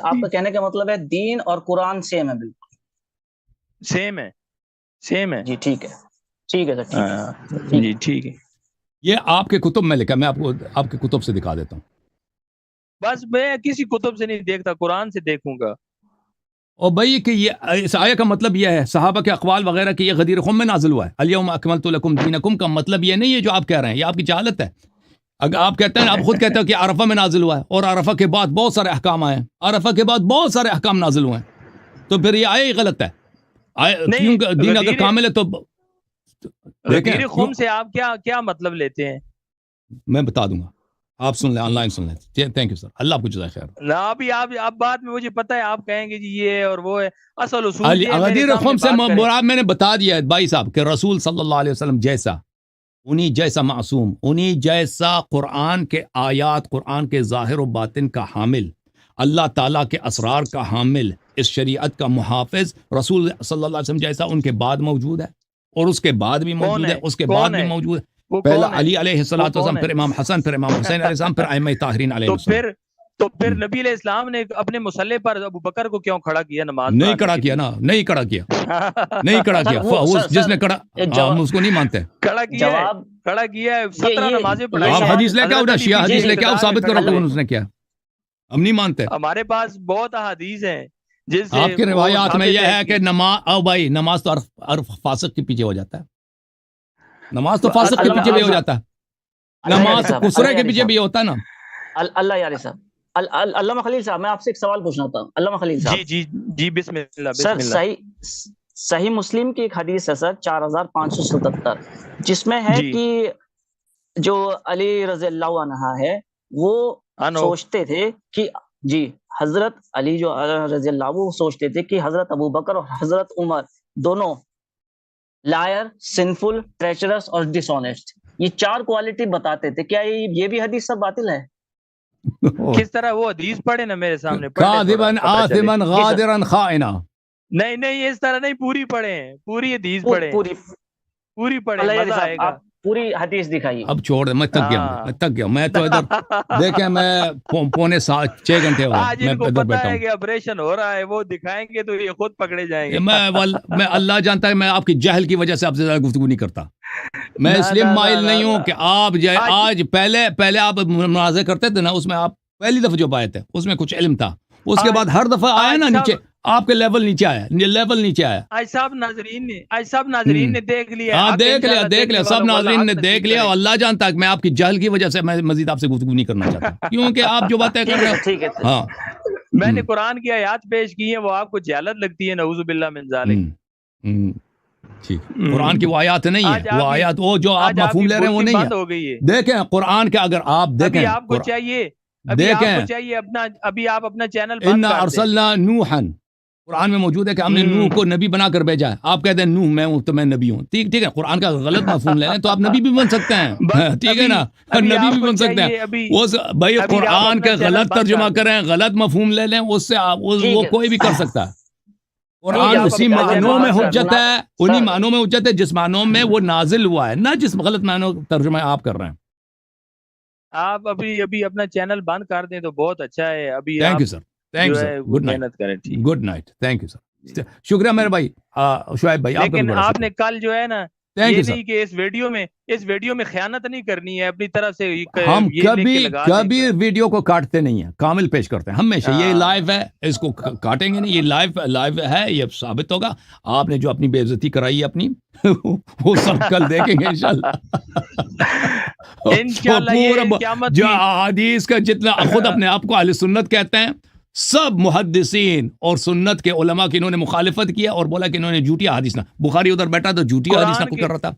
آپ کا کہنے کا مطلب ہے دین اور قرآن سیم ہے؟ بالکل سیم ہے. جی ٹھیک ہے سر. جی ٹھیک ہے. یہ آپ کے کتب میں لکھا، میں آپ کو آپ کے کتب سے دکھا دیتا ہوں. بس میں کسی کتب سے نہیں دیکھتا، قرآن سے دیکھوں گا. اور بھائی کہ یہ اس آیہ کا مطلب یہ ہے صحابہ کے اقوال وغیرہ کہ یہ غدیر خم میں نازل ہوا ہے. الیوم اکملت لکم دینکم کا مطلب یہ نہیں ہے جو آپ کہہ رہے ہیں، یہ آپ کی جہالت ہے. اگر آپ کہتے ہیں، آپ خود کہتے ہو کہ عرفہ میں نازل ہوا ہے اور عرفہ کے بعد بہت سارے احکام آئے ہیں، عرفہ کے بعد بہت سارے احکام نازل ہوئے ہیں، تو پھر یہ آیہ ہی غلط ہے. کیوں دین اگر کامل ہے تو غدیر خم سے آپ کیا مطلب لیتے ہیں؟ میں بتا دوں گا، آپ سن لیں، آن لائن سن لیں. تھینک یو سر، اللہ آپ کو جزائے خیر. نہ ابھی آپ بات میں مجھے پتہ ہے آپ کہیں گے جی یہ اور وہ ہے، اصل اصول غدیر خم سے مراد میں نے بتا دیا ہے بھائی صاحب کہ رسول صلی اللہ علیہ وسلم جیسا، انہی جیسا معصوم، انہی جیسا قرآن کے آیات، قرآن کے ظاہر و باطن کا حامل، اللہ تعالیٰ کے اسرار کا حامل، اس شریعت کا محافظ رسول صلی اللہ علیہ وسلم جیسا ان کے بعد موجود ہے، اور اس کے بعد بھی موجود ہے، اس کے بعد بھی موجود ہے. پہلا علی علیہ السلام، پھر امام حسن، پھر امام حسین علیہ السلام، پھر ائمہ طاہرین علیہ السلام. تو پھر نبی علیہ السلام نے اپنے مصلی پر ابو بکر کو کیوں کھڑا کیا نماز؟ نہیں کھڑا کیا نا، نہیں کھڑا کیا، نہیں کھڑا کیا. جس نے کھڑا، ہم اس کو نہیں مانتے. کھڑا کیا ہے 17 نمازیں پڑھائی. آپ حدیث لے کے آؤ نا، شیعہ حدیث لے کے آؤ، ثابت کرو کہ اس نے کیا. ہم نہیں مانتے. ہمارے پاس بہت احادیث ہیں جس سے آپ کی روایات میں یہ ہے کہ نماز، او بھائی نماز تو عرف فاسق کے پیچھے ہو جاتا ہے، نماز تو فاسق کے پیچھے بھی ہو جاتا ہے، نماز کسرے کے پیچھے بھی ہوتا ہے نا. اللہ یار صاحب، علامہ خلیل صاحب، میں آپ سے ایک سوال پوچھنا چاہتا ہوں. علامہ خلیل صاحب، جی بسم اللہ. سر صحیح مسلم کی ایک حدیث ہے سر 4577، جس میں ہے کہ جو علی رضی اللہ عنہ ہے وہ سوچتے تھے کہ جی حضرت علی جو رضی اللہ وہ سوچتے تھے کہ حضرت ابو بکر اور حضرت عمر دونوں لائر، سنفل، ٹریچرس اور ڈس آنیسٹ، یہ 4 کوالٹی بتاتے تھے. کیا یہ بھی حدیث سب باطل ہے؟ کس طرح؟ وہ حدیث پڑھے نا میرے سامنے. کاذبا آثما غادرا خائنا. نہیں اس طرح نہیں، پوری پڑھیں، پوری حدیث پڑھیں، پوری پڑھیں، مزہ آئے گا. پوری حدیث دکھائیے. اب چھوڑ دے، میں تک گیا میں تو ادھر دیکھیں، میں 5.6 گھنٹے ہو گئے میں ادھر بیٹھا ہوں. کہ آپریشن ہو رہا ہے، وہ دکھائیں گے تو یہ خود پکڑے جائیں گے. میں اللہ جانتا ہے، میں آپ کی جہل کی وجہ سے آپ سے زیادہ گفتگو نہیں کرتا. میں اس لیے مائل نہیں ہوں کہ آپ آج پہلے آپ مناظرے کرتے تھے نا، اس میں آپ پہلی دفعہ جو آئے تھے اس میں کچھ علم تھا، اس کے بعد ہر دفعہ آیا نا نیچے، آپ کے لیول نیچے آیا، لیول نیچے آیا. آج سب ناظرین نے دیکھ لیا. ہاں دیکھ لیا سب ناظرین نے دیکھ لیا. اور اللہ جانتا ہے کہ میں آپ کی جہل کی وجہ سے میں مزید آپ سے گفتگو نہیں کرنا چاہتا، کیونکہ آپ جو باتیں کر رہے ہو. ہاں میں نے قرآن کی آیات پیش کی ہیں، وہ آپ کو جہالت لگتی ہے، نعوذ باللہ من ذالک. ٹھیک، قرآن کی وہ آیات نہیں ہے، وہ آیات وہ جو آپ مفہوم لے رہے ہیں وہ نہیں ہے. دیکھیں قرآن کے، اگر آپ دیکھیں آپ کو چاہیے ابھی آپ اپنا چینل انا ارسلنا نوحا، قرآن میں موجود ہے کہ ہم نے نوح کو نبی بنا کر بھیجا ہے. آپ کہتے ہیں نوح میں ہوں تو میں نبی ہوں. ٹھیک ہے، قرآن کا غلط مفہوم لے لیں تو آپ نبی بھی بن سکتے ہیں. ٹھیک ہے نا، نبی بھی بن سکتے ہیں. بھائی قرآن کا غلط ترجمہ کریں، غلط مفہوم لے لیں، اس سے وہ کوئی بھی کر سکتا ہے. قرآن اسی معنوں میں حجت ہے، انہی معنوں میں حجت ہے جس معنوں میں وہ نازل ہوا ہے، نہ جس غلط معنوں ترجمہ آپ کر رہے ہیں. آپ ابھی اپنا چینل بند کر دیں تو بہت اچھا ہے. ابھی thank you sir, thank you sir, good night. Good night, thank you sir, شکریہ میرے بھائی شعیب بھائی. لیکن آپ نے کل جو ہے نا یہ نہیں کہ اس ویڈیو میں خیانت نہیں کرنی ہے اپنی طرف سے. ہم کبھی ویڈیو کو کاٹتے نہیں ہیں، کامل پیش کرتے ہیں ہمیشہ. یہ لائیو ہے، اس کو کاٹیں گے نہیں. یہ لائیو ہے، یہ ثابت ہوگا. آپ نے جو اپنی بے عزتی کرائی ہے اپنی، وہ سب کل دیکھیں گے انشاءاللہ. جو حدیث کا جتنا خود اپنے آپ کو اہل سنت کہتے ہیں، سب محدثین اور سنت کے علماء کی انہوں نے مخالفت کیا اور بولا کہ انہوں نے جھوٹی حدیث نہ. بخاری ادھر بیٹھا تو جھوٹی حدیث نقل کر رہا تھا،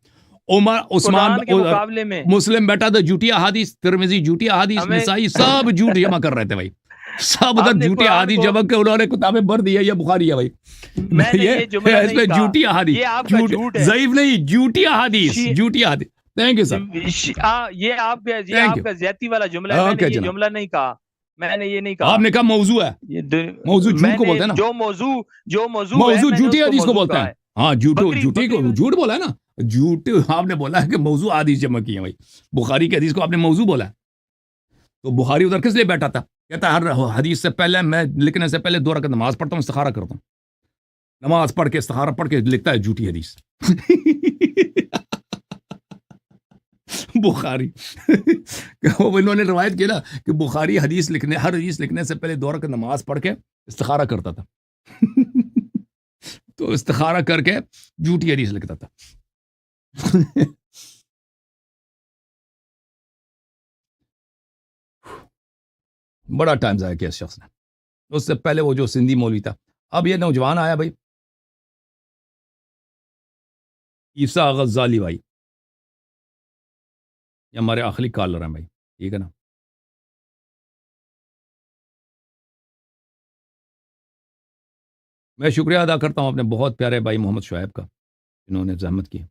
عمر عثمان مسلم بیٹھا تو جھوٹی حدیث، ترمذی جھوٹی حدیث، نسائی سب جھوٹ جمع کر رہے تھے بھائی. سب ادھر جھوٹی حدیث جمع کے انہوں نے کتابیں بھر دی ہے. یہ بخاری ہے بھائی، اس میں جھوٹی حدیث، ضعیف نہیں، جھوٹی حدیث، جھوٹی حدیث. Thank you sir. یہ آپ کا زیادتی والا جملہ ہے، میں نے یہ جملہ نہیں کہا، میں نے یہ نہیں کہا. آپ نے کہا موضوع ہے، موضوع جھوٹ کو بولتے ہیں نا، جو موضوع جھوٹی حدیث کو بولتے ہیں. ہاں جھوٹی کو جھوٹ بولا ہے نا، جھوٹ آپ نے بولا ہے کہ موضوع حدیث جمع کی ہے بھائی. بخاری کی حدیث کو آپ نے موضوع بولا ہے. تو بخاری ادھر کس لیے بیٹھا تھا؟ کہتا ہے ہر حدیث سے پہلے میں لکھنے سے پہلے 2 رکعت نماز پڑھتا ہوں، استخارہ کرتا ہوں. نماز پڑھ کے استخارہ پڑھ کے لکھتا ہے جھوٹی حدیث. بخاری وہ انہوں نے روایت کی نا کہ بخاری ہر حدیث لکھنے سے پہلے 2 رکعت نماز پڑھ کے استخارہ کرتا تھا تو استخارہ کر کے جھوٹی حدیث لکھتا تھا بڑا ٹائم ضائع کیا اس شخص نے. اس سے پہلے وہ جو سندھی مولوی تھا. اب یہ نوجوان آیا بھائی عیسیٰ غزالی بھائی، یہ ہمارے آخری کالر ہیں بھائی، ٹھیک ہے نا. میں شکریہ ادا کرتا ہوں اپنے بہت پیارے بھائی محمد شعیب کا، جنہوں نے زحمت کی.